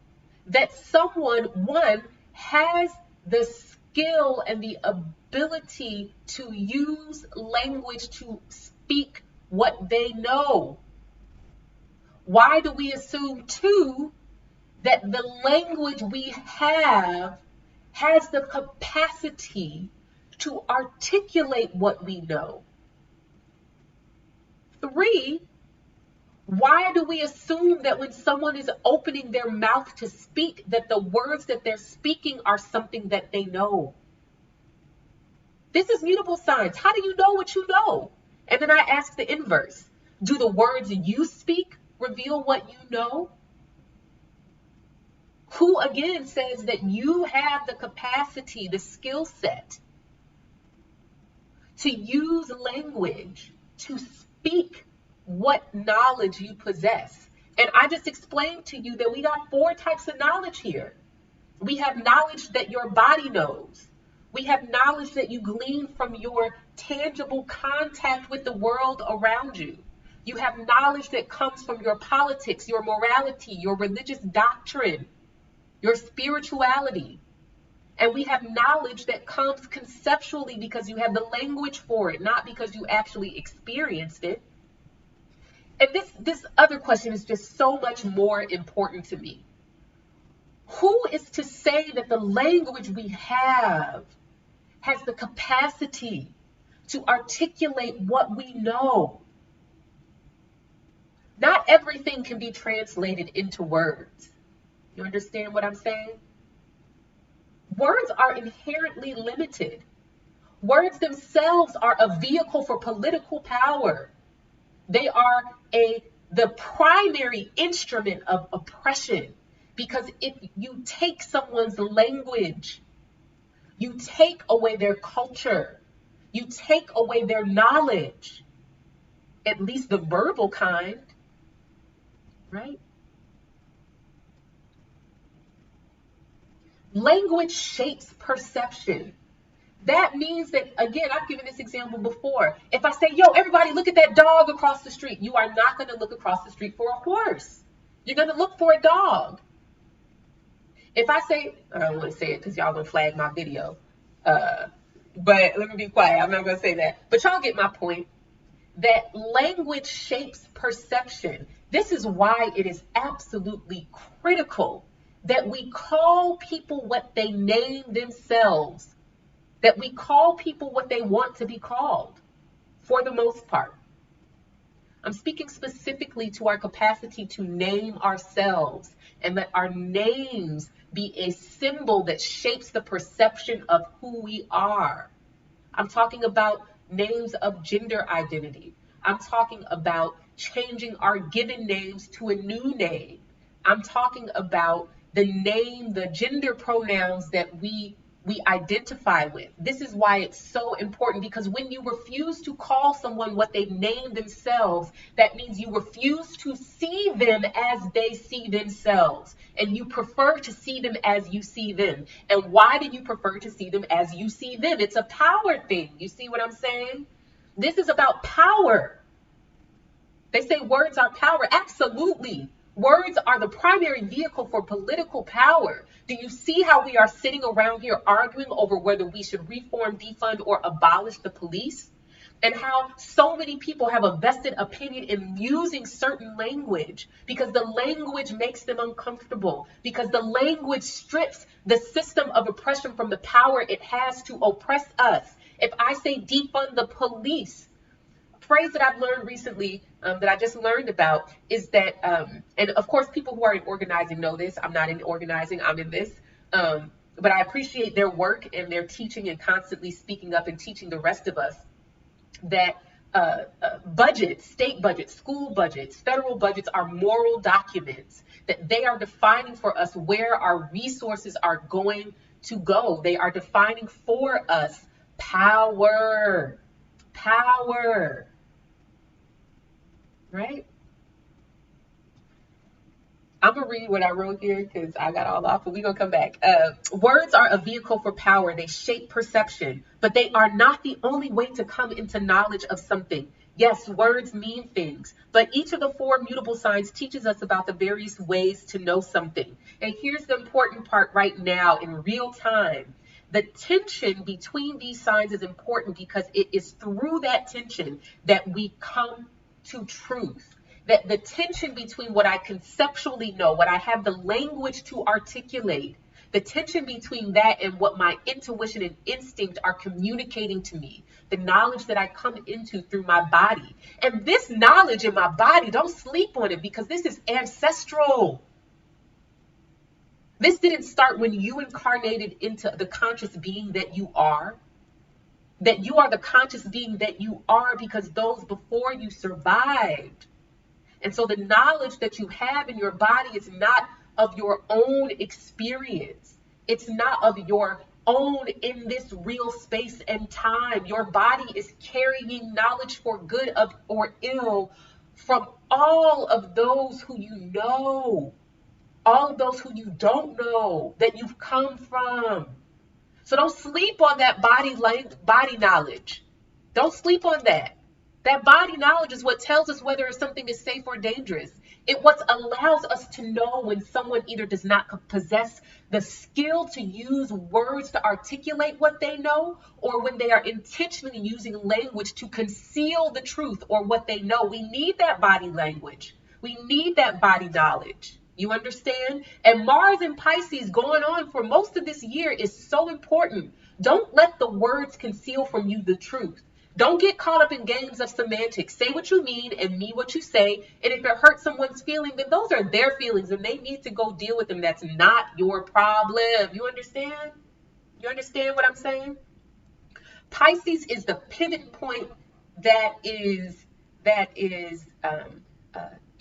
that someone, one, has the skill and the ability to use language to speak what they know? Why do we assume, two, that the language we have has the capacity to articulate what we know? Three, why do we assume that when someone is opening their mouth to speak, that the words that they're speaking are something that they know? This is mutable science. How do you know what you know? And then I ask the inverse. Do the words you speak reveal what you know? Who again says that you have the capacity, the skill set to use language to speak what knowledge you possess? And I just explained to you that we got 4 types of knowledge here. We have knowledge that your body knows. We have knowledge that you glean from your tangible contact with the world around you. You have knowledge that comes from your politics, your morality, your religious doctrine, your spirituality. And we have knowledge that comes conceptually because you have the language for it, not because you actually experienced it. And this other question is just so much more important to me. Who is to say that the language we have has the capacity to articulate what we know? Not everything can be translated into words. You understand what I'm saying? Words are inherently limited. Words themselves are a vehicle for political power. They are the primary instrument of oppression, because if you take someone's language, you take away their culture, you take away their knowledge, at least the verbal kind, right? Language shapes perception. That means that, again, I've given this example before. If I say, yo, everybody look at that dog across the street, you are not going to look across the street for a horse. You're going to look for a dog. If I say, I don't want to say it because y'all going to flag my video. But let me be quiet. I'm not going to say that. But y'all get my point. That language shapes perception. This is why it is absolutely critical that we call people what they name themselves, that we call people what they want to be called, for the most part. I'm speaking specifically to our capacity to name ourselves, and let our names be a symbol that shapes the perception of who we are. I'm talking about names of gender identity. I'm talking about changing our given names to a new name. I'm talking about the name, the gender pronouns that we identify with. This is why it's so important, because when you refuse to call someone what they name themselves, that means you refuse to see them as they see themselves, and you prefer to see them as you see them. And why do you prefer to see them as you see them? It's a power thing. You see what I'm saying? This is about power. They say words are power. Absolutely. Words are the primary vehicle for political power. Do you see how we are sitting around here arguing over whether we should reform, defund, or abolish the police? And how so many people have a vested opinion in using certain language because the language makes them uncomfortable, because the language strips the system of oppression from the power it has to oppress us. If I say defund the police, phrase that I've learned recently, that I just learned about, is that, and of course people who are in organizing know this, I'm not in organizing, I'm in this, but I appreciate their work and their teaching and constantly speaking up and teaching the rest of us that budgets, state budgets, school budgets, federal budgets are moral documents, that they are defining for us where our resources are going to go. They are defining for us power, right? I'm going to read what I wrote here because I got all off, but we're going to come back. Words are a vehicle for power. They shape perception, but they are not the only way to come into knowledge of something. Yes, words mean things, but each of the four mutable signs teaches us about the various ways to know something. And here's the important part right now in real time. The tension between these signs is important because it is through that tension that we come to truth. That the tension between what I conceptually know, what I have the language to articulate, the tension between that and what my intuition and instinct are communicating to me, the knowledge that I come into through my body. And this knowledge in my body, don't sleep on it because this is ancestral. This didn't start when you incarnated into the conscious being that you are. That you are the conscious being that you are because those before you survived. And so the knowledge that you have in your body is not of your own experience. It's not of your own in this real space and time. Your body is carrying knowledge for good of or ill from all of those who you know, all of those who you don't know, that you've come from. So don't sleep on that body knowledge. Don't sleep on that. That body knowledge is what tells us whether something is safe or dangerous. It what allows us to know when someone either does not possess the skill to use words to articulate what they know, or when they are intentionally using language to conceal the truth or what they know. We need that body language. We need that body knowledge. You understand? And Mars and Pisces going on for most of this year is so important. Don't let the words conceal from you the truth. Don't get caught up in games of semantics. Say what you mean and mean what you say. And if it hurts someone's feeling, then those are their feelings and they need to go deal with them. That's not your problem. You understand? You understand what I'm saying? Pisces is the pivot point that is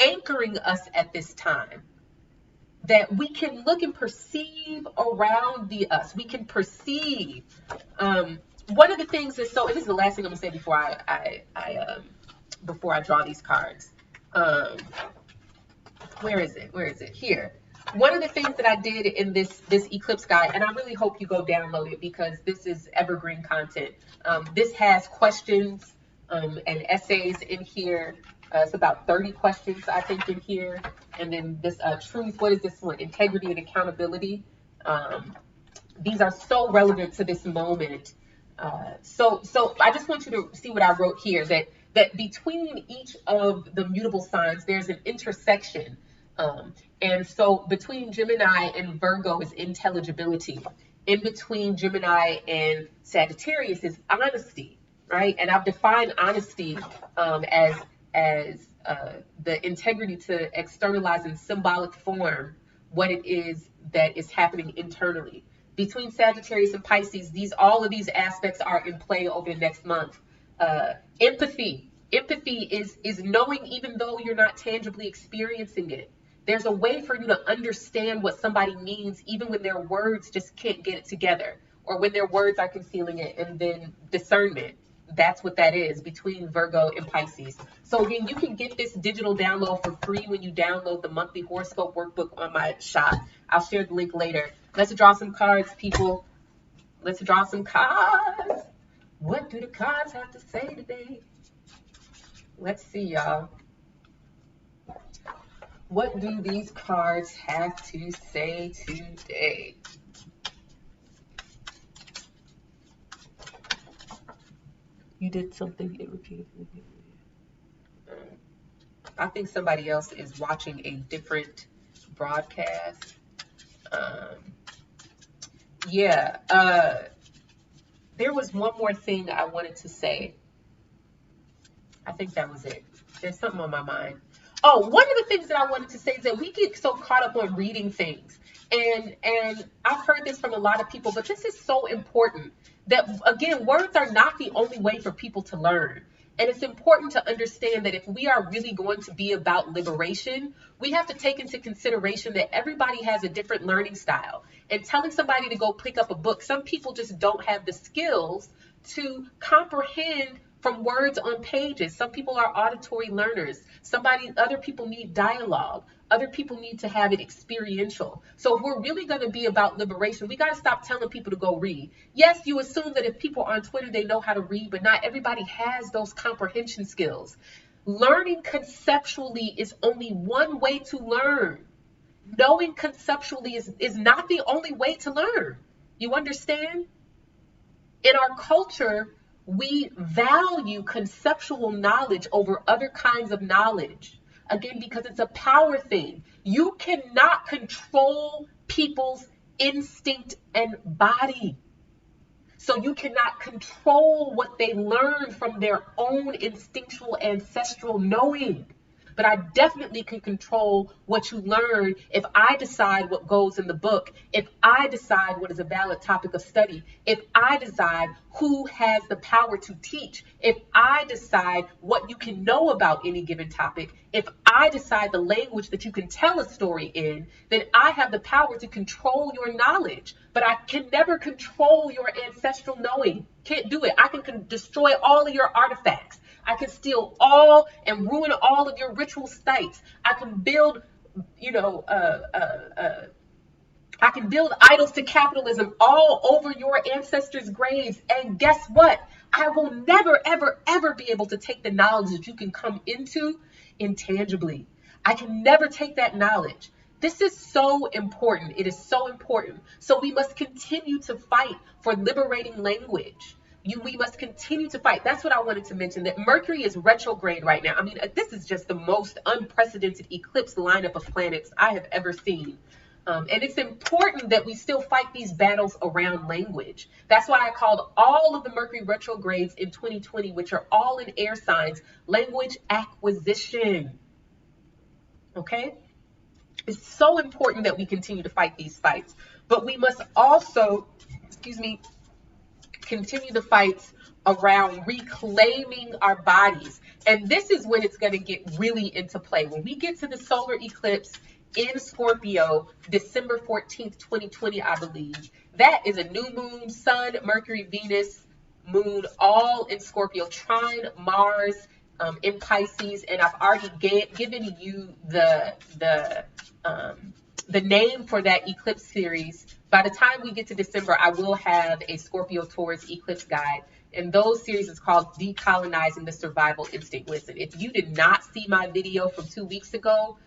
anchoring us at this time. That we can look and perceive around us. We can perceive. One of the things is and this is the last thing I'm gonna say before I draw these cards. Where is it? Here. One of the things that I did in this eclipse guide, and I really hope you go download it because this is evergreen content. This has questions and essays in here. It's about 30 questions, I think, in here. And then this truth, what is this one? Integrity and accountability. These are so relevant to this moment. So I just want you to see what I wrote here, that between each of the mutable signs, there's an intersection. And so between Gemini and Virgo is intelligibility. In between Gemini and Sagittarius is honesty, right? And I've defined honesty as the integrity to externalize in symbolic form what it is that is happening internally. Between Sagittarius and Pisces, all of these aspects are in play over the next month. Empathy is knowing even though you're not tangibly experiencing it. There's a way for you to understand what somebody means even when their words just can't get it together, or when their words are concealing it. And then discernment. That's what that is between Virgo and Pisces. So again, you can get this digital download for free when you download the monthly horoscope workbook on my shop. I'll share the link later. Let's draw some cards, people. Let's draw some cards. What do the cards have to say today? Let's see, y'all. What do these cards have to say today? You did something, it repeated. I think somebody else is watching a different broadcast. There was one more thing I wanted to say. I think that was it. There's something on my mind. Oh, one of the things that I wanted to say is that we get so caught up on reading things. And I've heard this from a lot of people, but this is so important. That, again, words are not the only way for people to learn. And it's important to understand that if we are really going to be about liberation, we have to take into consideration that everybody has a different learning style. And telling somebody to go pick up a book, some people just don't have the skills to comprehend from words on pages. Some people are auditory learners. Other people need dialogue. Other people need to have it experiential. So if we're really going to be about liberation, we got to stop telling people to go read. Yes, you assume that if people are on Twitter, they know how to read, but not everybody has those comprehension skills. Learning conceptually is only one way to learn. Knowing conceptually is not the only way to learn. You understand? In our culture, we value conceptual knowledge over other kinds of knowledge. Again, because it's a power thing. You cannot control people's instinct and body. So you cannot control what they learn from their own instinctual ancestral knowing. But I definitely can control what you learn if I decide what goes in the book, if I decide what is a valid topic of study, if I decide who has the power to teach, if I decide what you can know about any given topic, if I decide the language that you can tell a story in, then I have the power to control your knowledge. But I can never control your ancestral knowing. Can't do it. I can destroy all of your artifacts. I can steal all and ruin all of your ritual sites. I can build, I can build idols to capitalism all over your ancestors' graves. And guess what? I will never, ever, ever be able to take the knowledge that you can come into intangibly. I can never take that knowledge. This is so important. It is so important. So we must continue to fight for liberating language. We must continue to fight. That's what I wanted to mention, that Mercury is retrograde right now. I mean, this is just the most unprecedented eclipse lineup of planets I have ever seen. And it's important that we still fight these battles around language. That's why I called all of the Mercury retrogrades in 2020, which are all in air signs, language acquisition. Okay? It's so important that we continue to fight these fights. But we must also, continue the fights around reclaiming our bodies. And this is when it's going to get really into play. When we get to the solar eclipse in Scorpio, December 14th, 2020, I believe, that is a new moon, Sun, Mercury, Venus, Moon, all in Scorpio, trine Mars in Pisces. And I've already given you the name for that eclipse series. By the time we get to December, I will have a Scorpio Taurus eclipse guide. And those series is called Decolonizing the Survival Instinct. Listen, if you did not see my video from 2 weeks ago,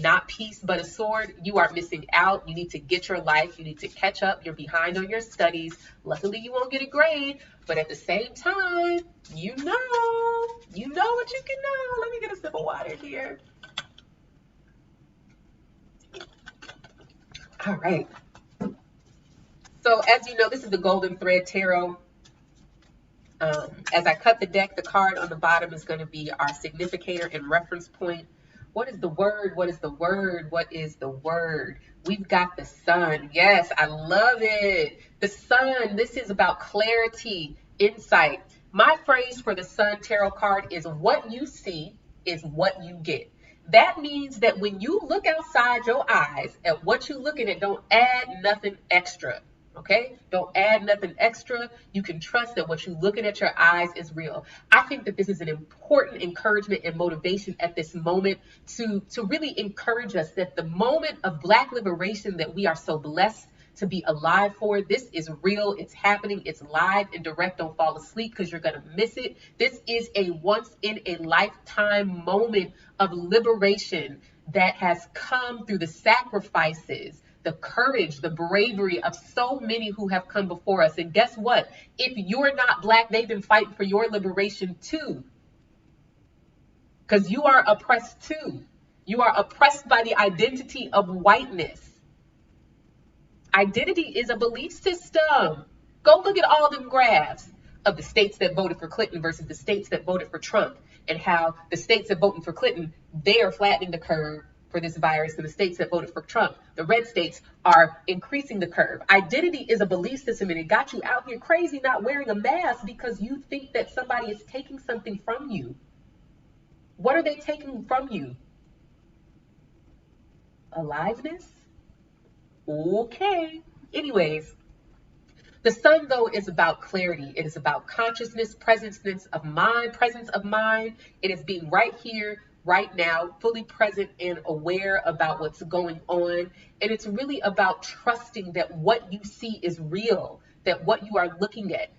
not peace, but a sword, you are missing out. You need to get your life. You need to catch up. You're behind on your studies. Luckily, you won't get a grade. But at the same time, you know what you can know. Let me get a sip of water here. All right. So as you know, this is the Golden Thread Tarot. As I cut the deck, the card on the bottom is going to be our significator and reference point. What is the word? What is the word? What is the word? We've got the sun. Yes, I love it. The sun. This is about clarity, insight. My phrase for the sun tarot card is what you see is what you get. That means that when you look outside your eyes at what you're looking at, don't add nothing extra. Okay? Don't add nothing extra. You can trust that what you're looking at your eyes is real. I think that this is an important encouragement and motivation at this moment to really encourage us that the moment of Black liberation that we are so blessed to be alive for, this is real. It's happening. It's live and direct. Don't fall asleep because you're going to miss it. This is a once in a lifetime moment of liberation that has come through the sacrifices, the courage, the bravery of so many who have come before us. And guess what? If you're not Black, they've been fighting for your liberation too. Because you are oppressed too. You are oppressed by the identity of whiteness. Identity is a belief system. Go look at all them graphs of the states that voted for Clinton versus the states that voted for Trump, and how the states that voted for Clinton, they are flattening the curve for this virus, and the states that voted for Trump, the red states, are increasing the curve. Identity is a belief system, and it got you out here crazy not wearing a mask because you think that somebody is taking something from you. What are they taking from you? Aliveness? Okay. Anyways, The sun, though, is about clarity. It is about consciousness, presence of mind. It is being right here, right now, fully present and aware about what's going on. And it's really about trusting that what you see is real, that what you are looking at.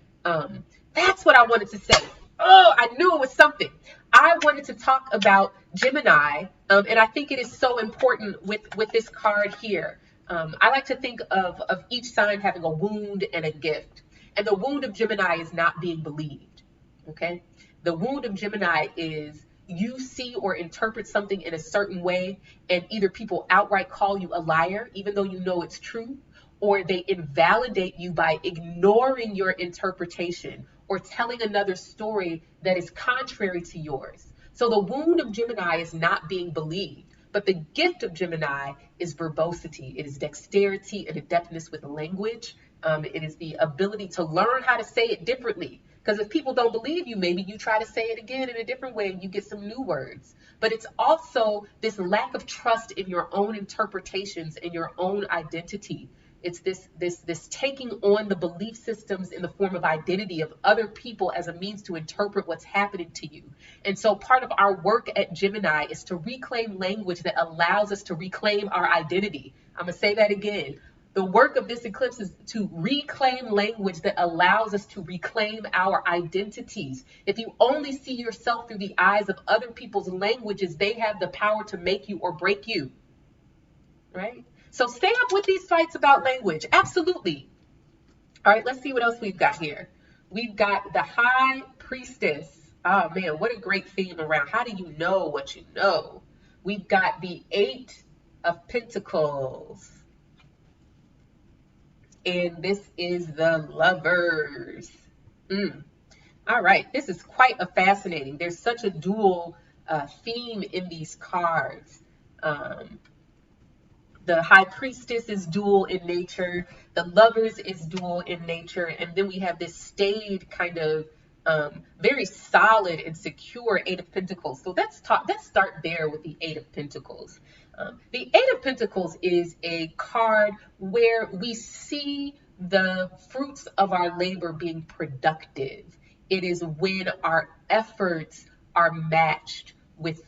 That's what I wanted to say. Oh, I knew it was something. I wanted to talk about Gemini, and I think it is so important with this card here. I like to think of each sign having a wound and a gift. And the wound of Gemini is not being believed, okay? The wound of Gemini is you see or interpret something in a certain way, and either people outright call you a liar, even though you know it's true, or they invalidate you by ignoring your interpretation or telling another story that is contrary to yours. So the wound of Gemini is not being believed. But the gift of Gemini is verbosity. It is dexterity and adeptness with language. It is the ability to learn how to say it differently. Because if people don't believe you, maybe you try to say it again in a different way and you get some new words. But it's also this lack of trust in your own interpretations and your own identity. It's this taking on the belief systems in the form of identity of other people as a means to interpret what's happening to you. And so part of our work at Gemini is to reclaim language that allows us to reclaim our identity. I'm going to say that again. The work of this eclipse is to reclaim language that allows us to reclaim our identities. If you only see yourself through the eyes of other people's languages, they have the power to make you or break you, right? So stay up with these fights about language. Absolutely. All right, let's see what else we've got here. We've got the High Priestess. Oh, man, what a great theme around. How do you know what you know? We've got the Eight of Pentacles. And this is the Lovers. All right, this is quite a fascinating. There's such a dual theme in these cards. The High Priestess is dual in nature. The Lovers is dual in nature. And then we have this staid kind of very solid and secure Eight of Pentacles. So let's start there with the Eight of Pentacles. The Eight of Pentacles is a card where we see the fruits of our labor being productive. It is when our efforts are matched with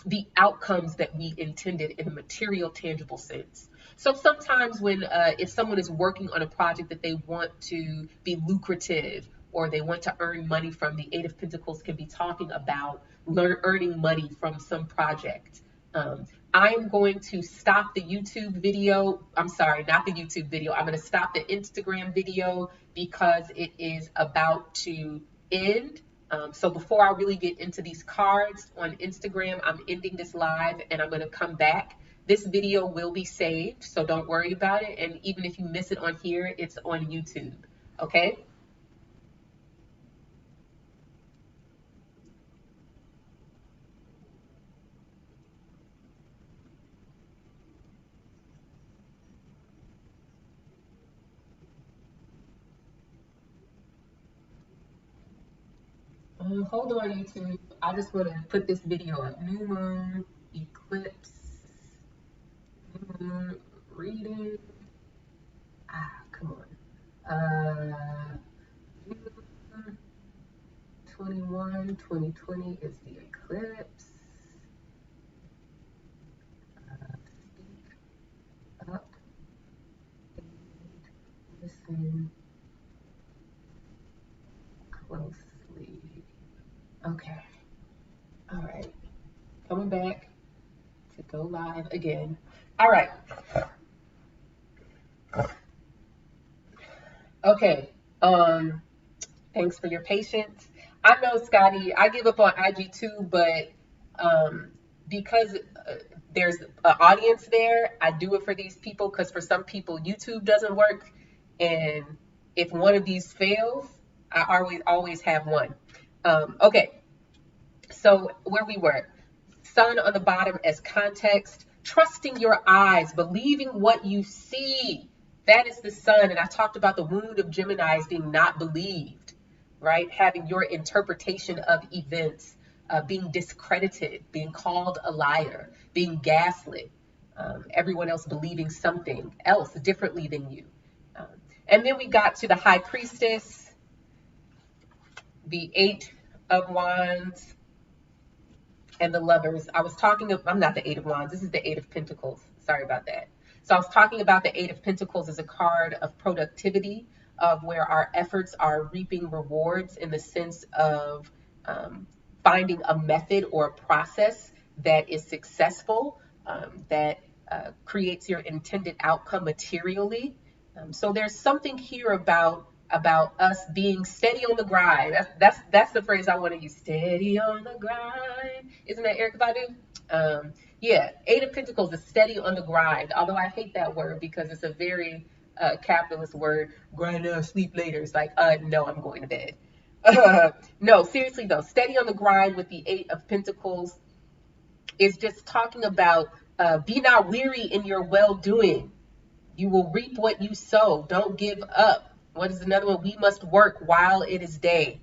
the outcomes that we intended in a material, tangible sense. So sometimes when if someone is working on a project that they want to be lucrative or they want to earn money from, the Eight of Pentacles can be talking about earning money from some project. I'm going to stop the YouTube video. I'm sorry, not the YouTube video. I'm going to stop the Instagram video because it is about to end. So before I really get into these cards on Instagram, I'm ending this live and I'm going to come back. This video will be saved, so don't worry about it. And even if you miss it on here, it's on YouTube. Okay? Hold on, YouTube. I just want to put this video up. New Moon Eclipse. New Moon reading. Come on. New Moon 2020 is the eclipse. Speak up and listen closely. Okay. All right. Coming back to go live again. All right. Okay. Thanks for your patience. I know, Scotty, I give up on IG too, but because there's an audience there, I do it for these people because for some people YouTube doesn't work, and if one of these fails, I always have one. Okay, so where we were, sun on the bottom as context, trusting your eyes, believing what you see. That is the sun. And I talked about the wound of Gemini as being not believed, right? Having your interpretation of events being discredited, being called a liar, being gaslit, everyone else believing something else differently than you. And then we got to the High Priestess, the Eight of Wands, and the Lovers. I'm not the Eight of Wands. This is the Eight of Pentacles. Sorry about that. So I was talking about the Eight of Pentacles as a card of productivity, of where our efforts are reaping rewards in the sense of finding a method or a process that is successful, that creates your intended outcome materially. So there's something here about us being steady on the grind. That's the phrase I want to use. Steady on the grind. Isn't that Erykah Badu? Yeah, Eight of Pentacles is steady on the grind. Although I hate that word because it's a very capitalist word. Grind now, sleep later. It's like, no, I'm going to bed. No, seriously though, steady on the grind with the Eight of Pentacles is just talking about be not weary in your well-doing. You will reap what you sow. Don't give up. What is another one? We must work while it is day.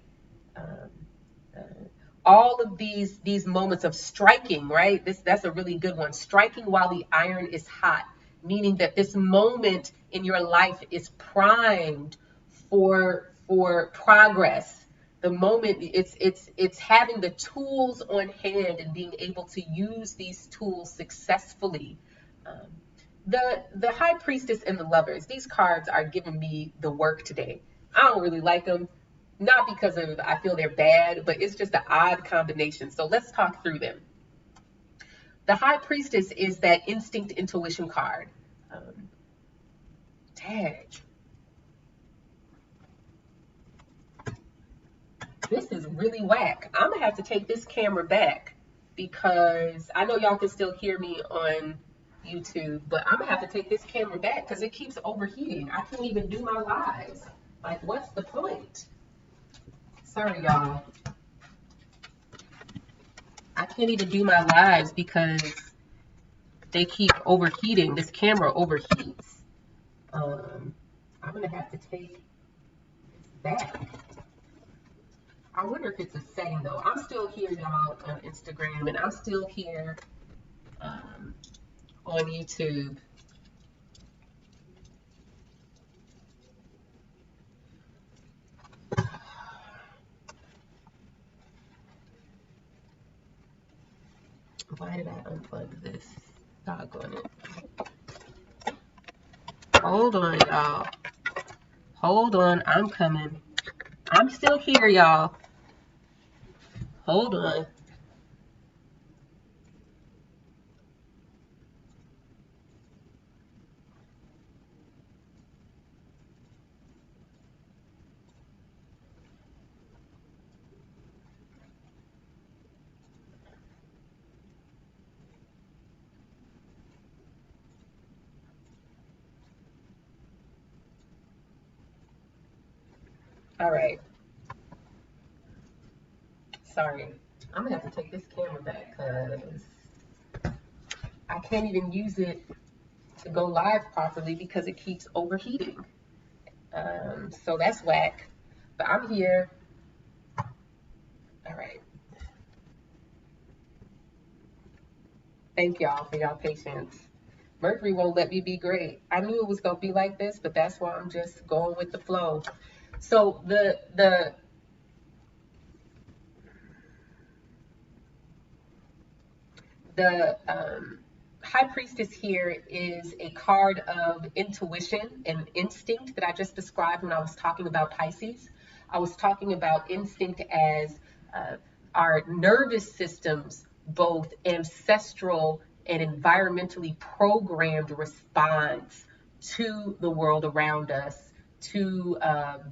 All of these moments of striking, right? That's a really good one. Striking while the iron is hot, meaning that this moment in your life is primed for progress. The moment it's having the tools on hand and being able to use these tools successfully. The High Priestess and the Lovers, these cards are giving me the work today. I don't really like them, not because of I feel they're bad, but it's just an odd combination. So let's talk through them. The High Priestess is that instinct intuition card. Tag. This is really whack. I'm gonna have to take this camera back because I know y'all can still hear me on YouTube, but I'm gonna have to take this camera back because it keeps overheating. I can't even do my lives. Like, what's the point? Sorry, y'all. I can't even do my lives because they keep overheating. This camera overheats. I'm gonna have to take this back. I wonder if it's a setting though. I'm still here, y'all, on Instagram, and I'm still here on YouTube. Why did I unplug this? Doggone it. Hold on, y'all. Hold on, I'm coming. I'm still here, y'all. Hold on. All right. Sorry. I'm gonna have to take this camera back because I can't even use it to go live properly because it keeps overheating. So that's whack. But I'm here. All right. Thank y'all for y'all patience. Mercury won't let me be great. I knew it was gonna be like this, but that's why I'm just going with the flow. So the High Priestess here is a card of intuition and instinct that I just described when I was talking about Pisces. I was talking about instinct as our nervous systems, both ancestral and environmentally programmed response to the world around us, to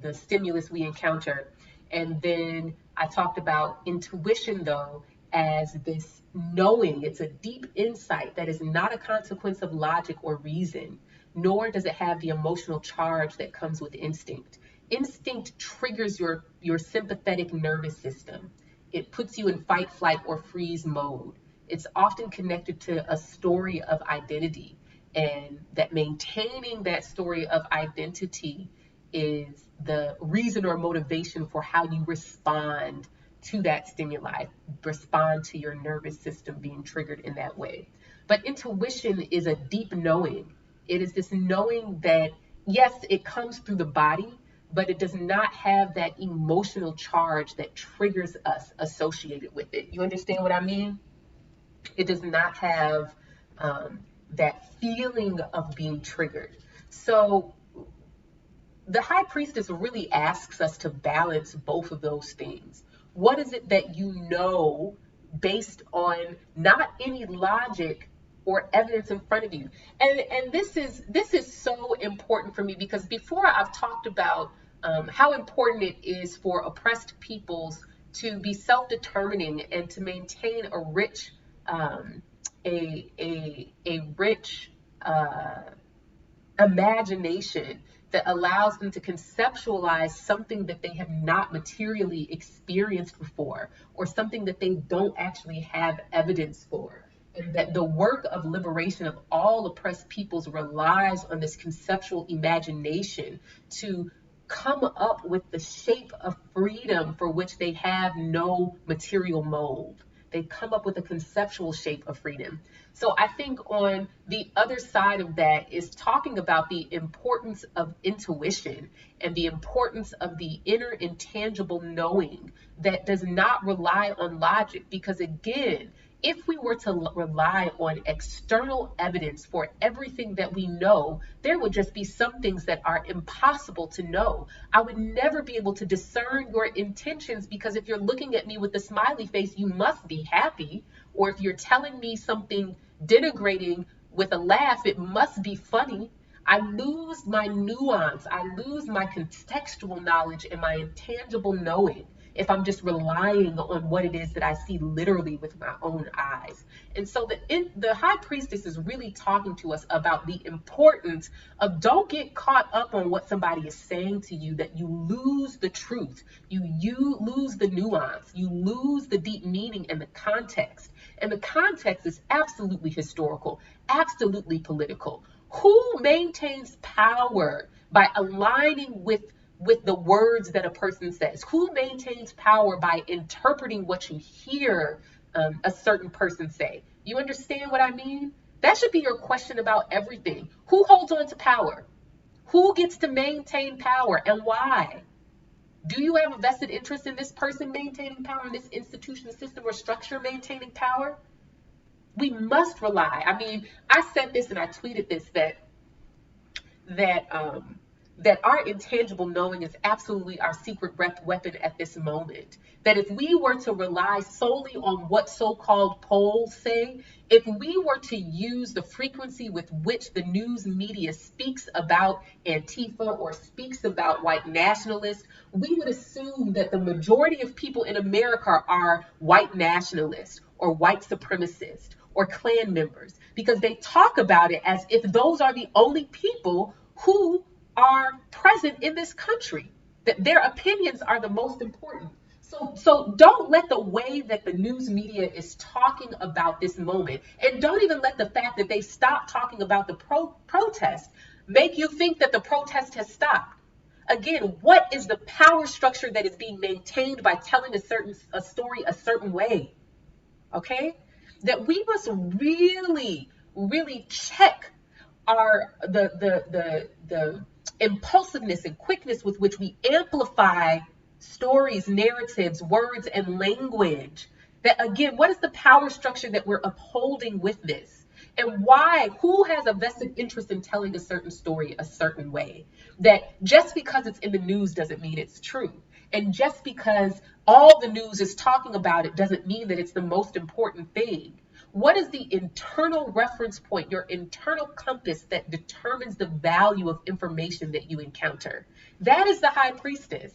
the stimulus we encounter. And then I talked about intuition, though, as this knowing. It's a deep insight that is not a consequence of logic or reason, nor does it have the emotional charge that comes with instinct. Instinct triggers your sympathetic nervous system. It puts you in fight, flight, or freeze mode. It's often connected to a story of identity, and that maintaining that story of identity is the reason or motivation for how you respond to that stimuli, respond to your nervous system being triggered in that way. But intuition is a deep knowing. It is this knowing that yes, it comes through the body, but it does not have that emotional charge that triggers us associated with it. You understand what I mean? It does not have that feeling of being triggered. So the high priestess really asks us to balance both of those things. What is it that you know based on not any logic or evidence in front of you? And this is so important for me, because before I've talked about how important it is for oppressed peoples to be self-determining and to maintain a rich a rich imagination that allows them to conceptualize something that they have not materially experienced before, or something that they don't actually have evidence for. And that the work of liberation of all oppressed peoples relies on this conceptual imagination to come up with the shape of freedom for which they have no material mold. They come up with a conceptual shape of freedom. So I think on the other side of that is talking about the importance of intuition and the importance of the inner intangible knowing that does not rely on logic. Because again, if we were to rely on external evidence for everything that we know, there would just be some things that are impossible to know. I would never be able to discern your intentions, because if you're looking at me with a smiley face, you must be happy. Or if you're telling me something denigrating with a laugh, it must be funny. I lose my nuance. I lose my contextual knowledge and my intangible knowing if I'm just relying on what it is that I see literally with my own eyes. And so the high priestess is really talking to us about the importance of, don't get caught up on what somebody is saying to you, that you lose the truth, you lose the nuance, you lose the deep meaning and the context. And the context is absolutely historical, absolutely political. Who maintains power by aligning with the words that a person says? Who maintains power by interpreting what you hear a certain person say? You understand what I mean? That should be your question about everything. Who holds on to power? Who gets to maintain power, and why? Do you have a vested interest in this person maintaining power, in this institution, system, or structure maintaining power? We must rely. I mean, I said this and I tweeted this, that our intangible knowing is absolutely our secret weapon at this moment. That if we were to rely solely on what so-called polls say, if we were to use the frequency with which the news media speaks about Antifa or speaks about white nationalists, we would assume that the majority of people in America are white nationalists or white supremacists or Klan members, because they talk about it as if those are the only people who are present in this country, that their opinions are the most important. So don't let the way that the news media is talking about this moment, and don't even let the fact that they stopped talking about the protest make you think that the protest has stopped. Again, what is the power structure that is being maintained by telling a story a certain way? Okay? That we must really, really check the impulsiveness and quickness with which we amplify stories, narratives, words, and language. That again, what is the power structure that we're upholding with this? And why? Who has a vested interest in telling a certain story a certain way? That just because it's in the news doesn't mean it's true. And just because all the news is talking about it doesn't mean that it's the most important thing. What is the internal reference point, your internal compass that determines the value of information that you encounter? That is the high priestess,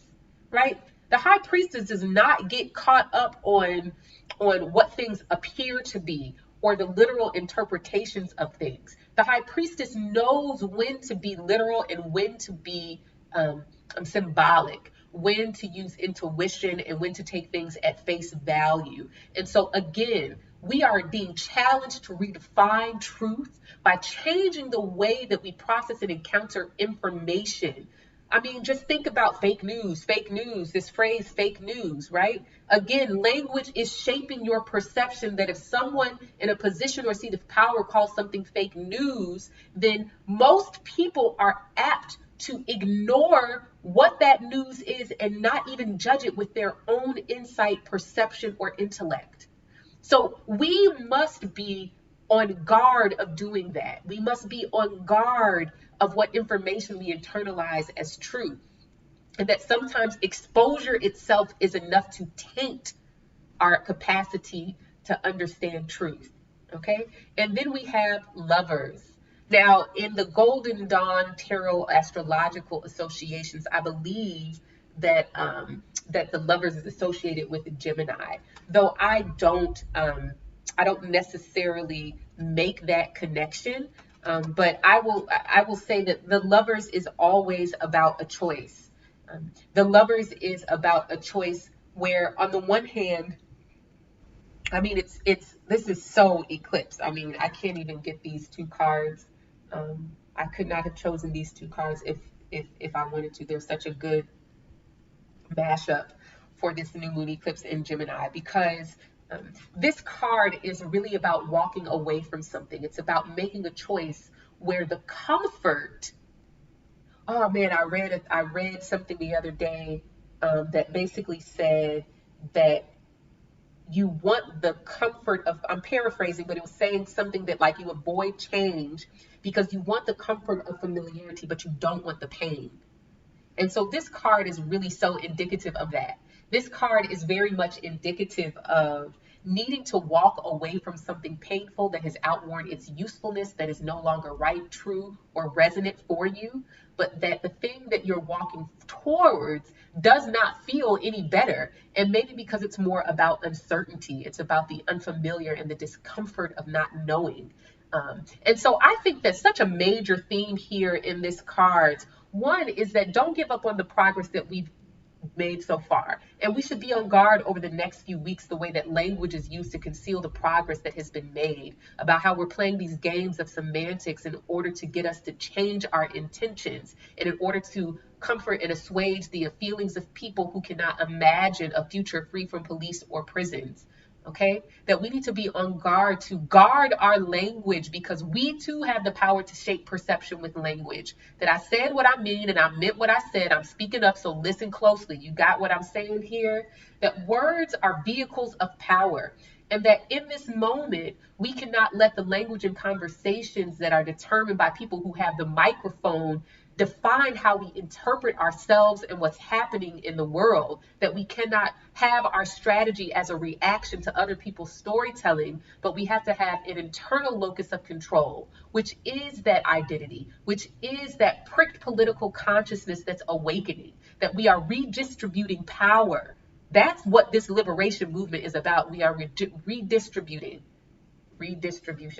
right? The high priestess does not get caught up on what things appear to be or the literal interpretations of things. The high priestess knows when to be literal and when to be symbolic, when to use intuition and when to take things at face value. And so again, we are being challenged to redefine truth by changing the way that we process and encounter information. I mean, just think about fake news, this phrase fake news, right? Again, language is shaping your perception that if someone in a position or seat of power calls something fake news, then most people are apt to ignore what that news is and not even judge it with their own insight, perception, or intellect. So we must be on guard of doing that. We must be on guard of what information we internalize as true. And that sometimes exposure itself is enough to taint our capacity to understand truth. Okay. And then we have lovers. Now, in the Golden Dawn Tarot Astrological Associations, I believe that that the lovers is associated with the Gemini, though I don't necessarily make that connection. But I will say that the lovers is always about a choice. The lovers is about a choice where, on the one hand, I mean, this is so eclipse. I mean, I can't even get these two cards. I could not have chosen these two cards if I wanted to. They're such a good mashup for this new moon eclipse in Gemini, because this card is really about walking away from something. It's about making a choice where the comfort. Oh man, I read something the other day that basically said that you want the comfort of, I'm paraphrasing, but it was saying something that like you avoid change because you want the comfort of familiarity, but you don't want the pain. And so this card is really so indicative of that. This card is very much indicative of needing to walk away from something painful that has outworn its usefulness, that is no longer right, true, or resonant for you, but that the thing that you're walking towards does not feel any better. And maybe because it's more about uncertainty, it's about the unfamiliar and the discomfort of not knowing. And so I think that such a major theme here in this card, one is that don't give up on the progress that we've made so far. And we should be on guard over the next few weeks, the way that language is used to conceal the progress that has been made, about how we're playing these games of semantics in order to get us to change our intentions and in order to comfort and assuage the feelings of people who cannot imagine a future free from police or prisons. Okay, that we need to be on guard to guard our language, because we too have the power to shape perception with language. That I said what I mean and I meant what I said. I'm speaking up, so listen closely. You got what I'm saying here? That words are vehicles of power, and that in this moment, we cannot let the language and conversations that are determined by people who have the microphone define how we interpret ourselves and what's happening in the world. That we cannot have our strategy as a reaction to other people's storytelling, but we have to have an internal locus of control, which is that identity, which is that pricked political consciousness that's awakening, that we are redistributing power. That's what this liberation movement is about. We are redistribution.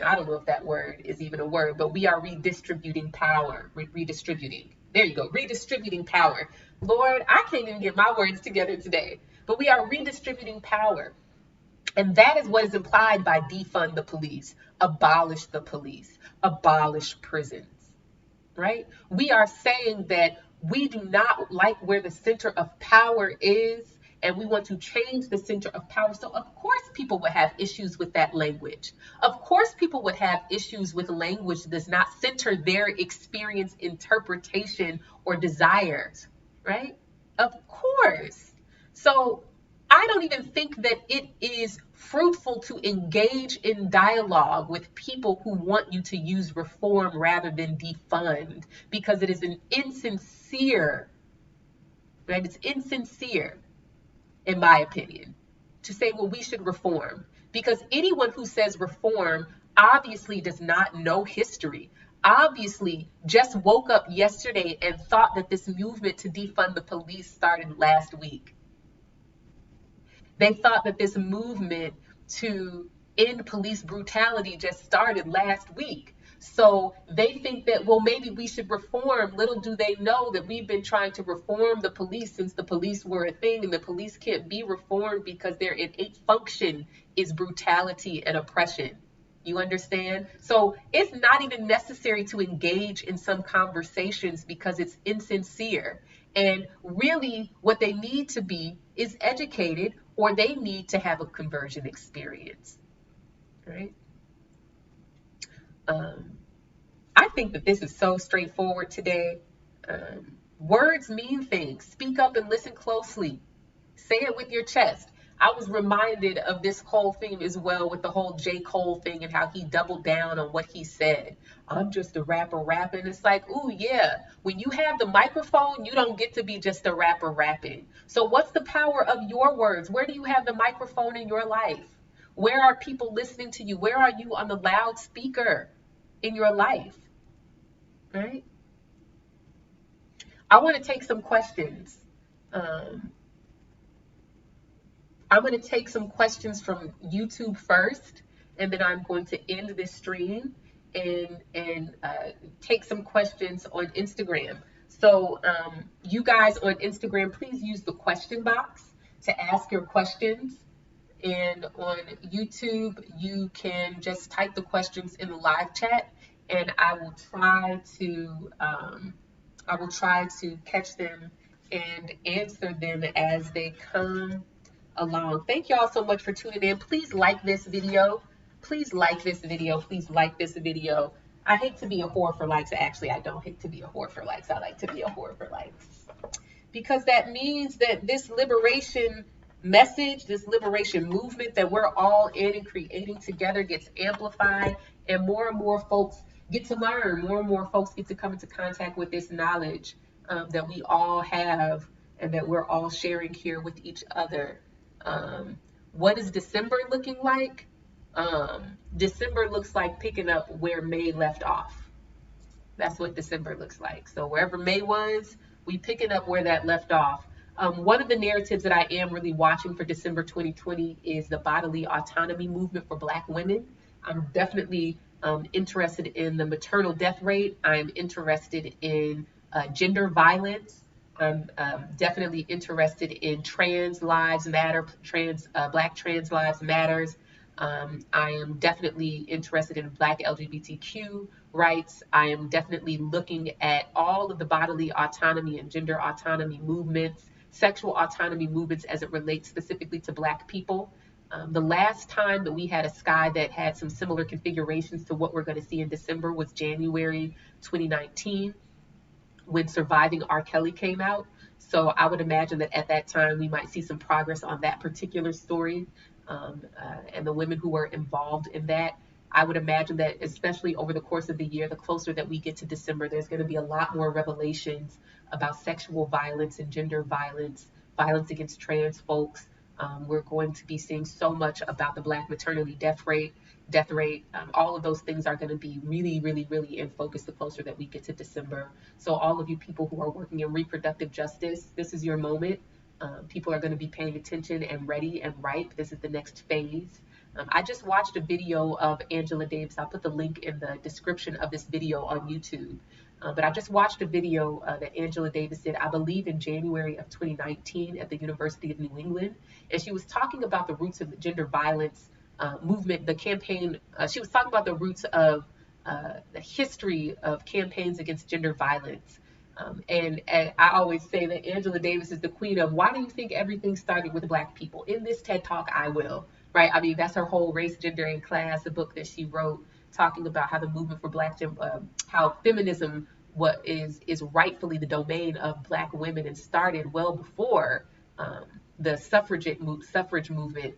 I don't know if that word is even a word, but we are redistributing power. Redistributing. There you go. Redistributing power. Lord, I can't even get my words together today, but we are redistributing power. And that is what is implied by defund the police, abolish the police, abolish prisons, right? We are saying that we do not like where the center of power is, and we want to change the center of power. So of course people would have issues with that language. Of course people would have issues with language that does not center their experience, interpretation, or desires, right? Of course. So I don't even think that it is fruitful to engage in dialogue with people who want you to use reform rather than defund, because it is an insincere, right? It's insincere, in my opinion, to say, well, we should reform, because anyone who says reform obviously does not know history, obviously just woke up yesterday and thought that this movement to defund the police started last week. They thought that this movement to end police brutality just started last week. So they think that, well, maybe we should reform. Little do they know that we've been trying to reform the police since the police were a thing, and the police can't be reformed because their innate function is brutality and oppression. You understand? So it's not even necessary to engage in some conversations because it's insincere. And really what they need to be is educated, or they need to have a conversion experience, right? I think that this is so straightforward today. Words mean things. Speak up and listen closely. Say it with your chest. I was reminded of this whole theme as well with the whole J. Cole thing and how he doubled down on what he said. I'm just a rapper rapping. It's like, ooh, yeah. When you have the microphone, you don't get to be just a rapper rapping. So what's the power of your words? Where do you have the microphone in your life? Where are people listening to you? Where are you on the loudspeaker in your life? Right? I want to take some questions. Um, I'm going to take some questions from YouTube first, and then I'm going to end this stream and take some questions on Instagram. So you guys on Instagram, please use the question box to ask your questions. And on YouTube, you can just type the questions in the live chat, and I will try to catch them and answer them as they come along. Thank y'all so much for tuning in. Please like this video. Please like this video. Please like this video. I hate to be a whore for likes. Actually, I don't hate to be a whore for likes. I like to be a whore for likes. Because that means that this liberation message, this liberation movement that we're all in and creating together gets amplified, and more folks get to learn. More and more folks get to come into contact with this knowledge that we all have and that we're all sharing here with each other. What is December looking like? December looks like picking up where May left off. That's what December looks like. So wherever May was, we picking up where that left off. One of the narratives that I am really watching for December 2020 is the bodily autonomy movement for Black women. I'm definitely interested in the maternal death rate. I'm interested in gender violence. I'm definitely interested in trans lives matter, Black trans lives matters. I am definitely interested in Black LGBTQ rights. I am definitely looking at all of the bodily autonomy and gender autonomy movements, sexual autonomy movements as it relates specifically to Black people. The last time that we had a sky that had some similar configurations to what we're going to see in December was January 2019. When Surviving R. Kelly came out. So I would imagine that at that time we might see some progress on that particular story and the women who were involved in that. I would imagine that especially over the course of the year, the closer that we get to December, there's going to be a lot more revelations about sexual violence and gender violence, violence against trans folks. We're going to be seeing so much about the Black maternity death rate. All of those things are going to be really in focus the closer that we get to December. So all of you people who are working in reproductive justice, this is your moment. People are going to be paying attention and ready and ripe. This is the next phase. I just watched a video of Angela Davis. I'll put the link in the description of this video on YouTube. But I just watched a video that Angela Davis did, I believe in January of 2019 at the University of New England. And she was talking about the roots of the gender violence movement, the campaign. She was talking about the roots of the history of campaigns against gender violence. And I always say that Angela Davis is the queen of why do you think everything started with Black people? In this TED Talk, I will, right? I mean, that's her whole Race, Gender, and Class, the book that she wrote, talking about how the movement for Black, how feminism is rightfully the domain of Black women and started well before the suffrage movement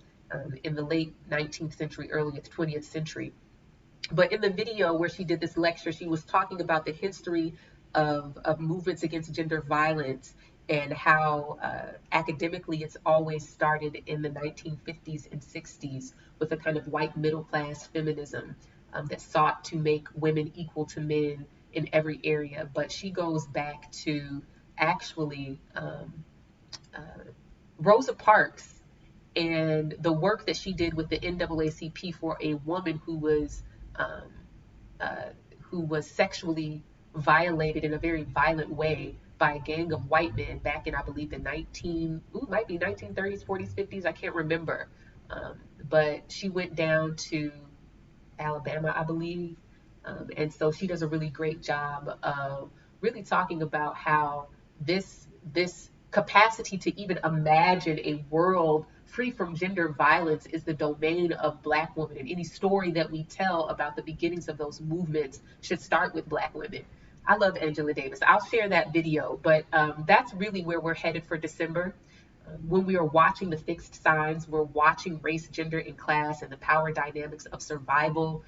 in the late 19th century, early 20th century. But in the video where she did this lecture, she was talking about the history of movements against gender violence and how academically it's always started in the 1950s and 60s with a kind of white middle class feminism that sought to make women equal to men in every area. But she goes back to actually Rosa Parks and the work that she did with the NAACP for a woman who was sexually violated in a very violent way by a gang of white men back in, I believe, the 1930s, 40s, 50s. I can't remember. But she went down to Alabama, I believe. And so she does a really great job of really talking about how this capacity to even imagine a world free from gender violence is the domain of Black women. And any story that we tell about the beginnings of those movements should start with Black women. I love Angela Davis. I'll share that video, but that's really where we're headed for December. When we are watching the fixed signs, we're watching race, gender, and class and the power dynamics of survival.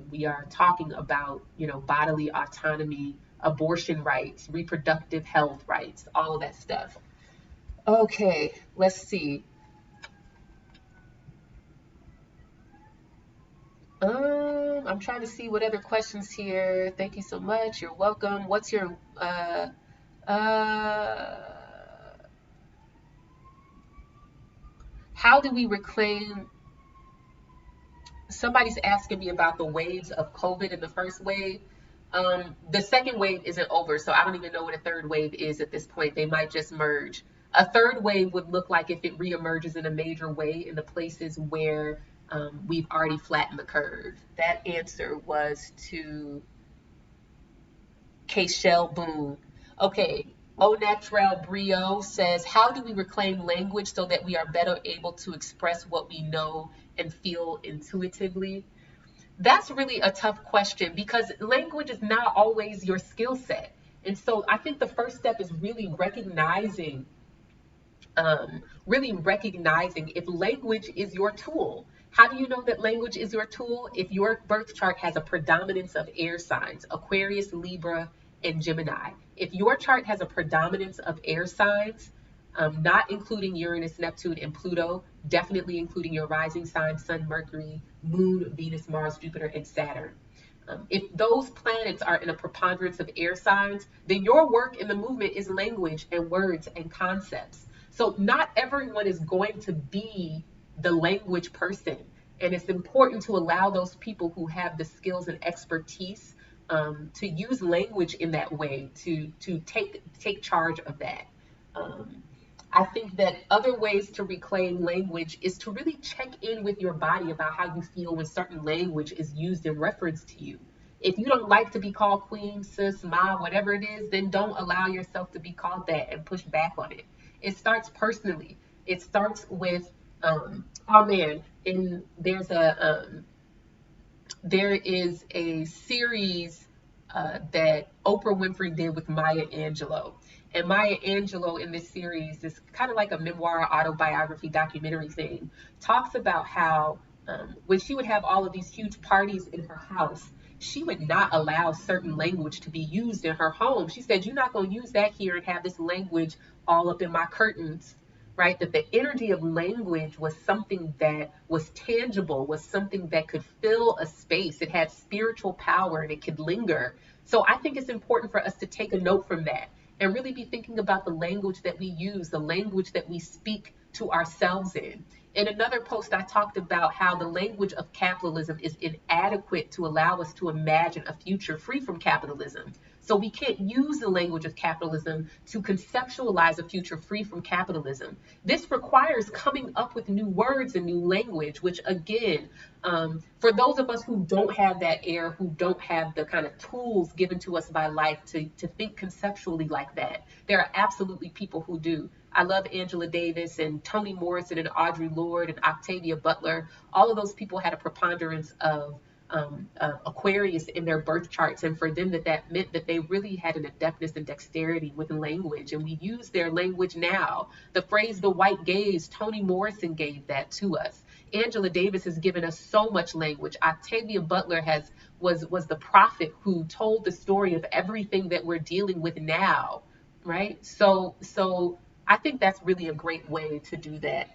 We are talking about, bodily autonomy, abortion rights, reproductive health rights, all of that stuff. Okay, let's see. I'm trying to see what other questions here. Thank you so much. You're welcome. What's your how do we reclaim? Somebody's asking me about the waves of COVID in the first wave. The second wave isn't over, so I don't even know what a third wave is at this point. They might just merge. A third wave would look like if it reemerges in a major way in the places where we've already flattened the curve. That answer was to Kayshell Boone. Okay, Au Naturel Brio says, how do we reclaim language so that we are better able to express what we know and feel intuitively? That's really a tough question because language is not always your skill set. And so I think the first step is really recognizing if language is your tool. How do you know that language is your tool? If your birth chart has a predominance of air signs, Aquarius, Libra, and Gemini. If your chart has a predominance of air signs, not including Uranus, Neptune, and Pluto, definitely including your rising sign, Sun, Mercury, Moon, Venus, Mars, Jupiter, and Saturn. If those planets are in a preponderance of air signs, then your work in the movement is language and words and concepts. So not everyone is going to be the language person. And it's important to allow those people who have the skills and expertise to use language in that way, to take charge of that. I think that other ways to reclaim language is to really check in with your body about how you feel when certain language is used in reference to you. If you don't like to be called queen, sis, ma, whatever it is, then don't allow yourself to be called that and push back on it. It starts personally. It starts with, oh man, there is a series that Oprah Winfrey did with Maya Angelou. And Maya Angelou in this series, this kind of like a memoir, autobiography, documentary thing, talks about how when she would have all of these huge parties in her house, she would not allow certain language to be used in her home. She said, you're not going to use that here and have this language all up in my curtains, right? That the energy of language was something that was tangible, was something that could fill a space. It had spiritual power and it could linger. So I think it's important for us to take a note from that and really be thinking about the language that we use, the language that we speak to ourselves in. In another post, I talked about how the language of capitalism is inadequate to allow us to imagine a future free from capitalism. So we can't use the language of capitalism to conceptualize a future free from capitalism. This requires coming up with new words and new language, which again, for those of us who don't have that air, who don't have the kind of tools given to us by life to think conceptually like that, there are absolutely people who do. I love Angela Davis and Toni Morrison and Audre Lorde and Octavia Butler. All of those people had a preponderance of Aquarius in their birth charts, and for them that meant that they really had an adeptness and dexterity with language, and we use their language now. The phrase "the white gaze," Toni Morrison gave that to us. Angela Davis has given us so much language. Octavia Butler was the prophet who told the story of everything that we're dealing with now, right? So I think that's really a great way to do that.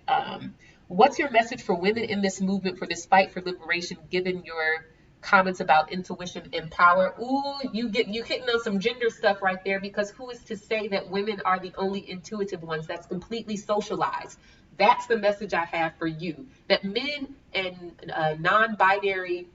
What's your message for women in this movement for this fight for liberation, given your comments about intuition and power? Ooh, you hitting on some gender stuff right there, because who is to say that women are the only intuitive ones? That's completely socialized. That's the message I have for you, that men and non-binary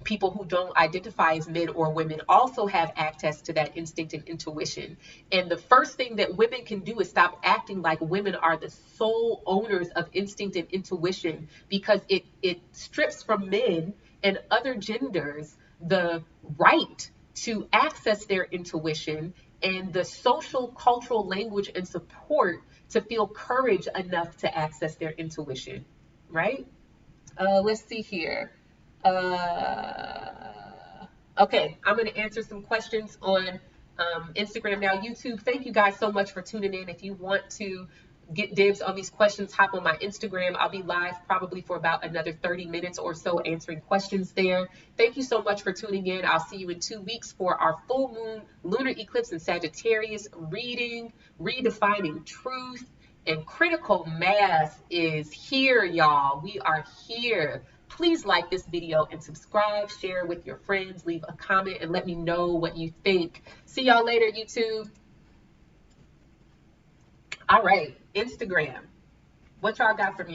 people who don't identify as men or women also have access to that instinct and intuition. And the first thing that women can do is stop acting like women are the sole owners of instinct and intuition, because it strips from men and other genders the right to access their intuition and the social, cultural language and support to feel courage enough to access their intuition, right? Let's see here. Okay, I'm going to answer some questions on Instagram now. YouTube, thank you guys so much for tuning in. If you want to get dibs on these questions, hop on my Instagram. I'll be live probably for about another 30 minutes or so answering questions there. Thank you so much for tuning in. I'll see you in 2 weeks for our full moon lunar eclipse in Sagittarius reading, redefining truth, and critical mass is here, y'all. We are here. Please like this video and subscribe, share with your friends, leave a comment, and let me know what you think. See y'all later, YouTube. All right, Instagram. What y'all got for me?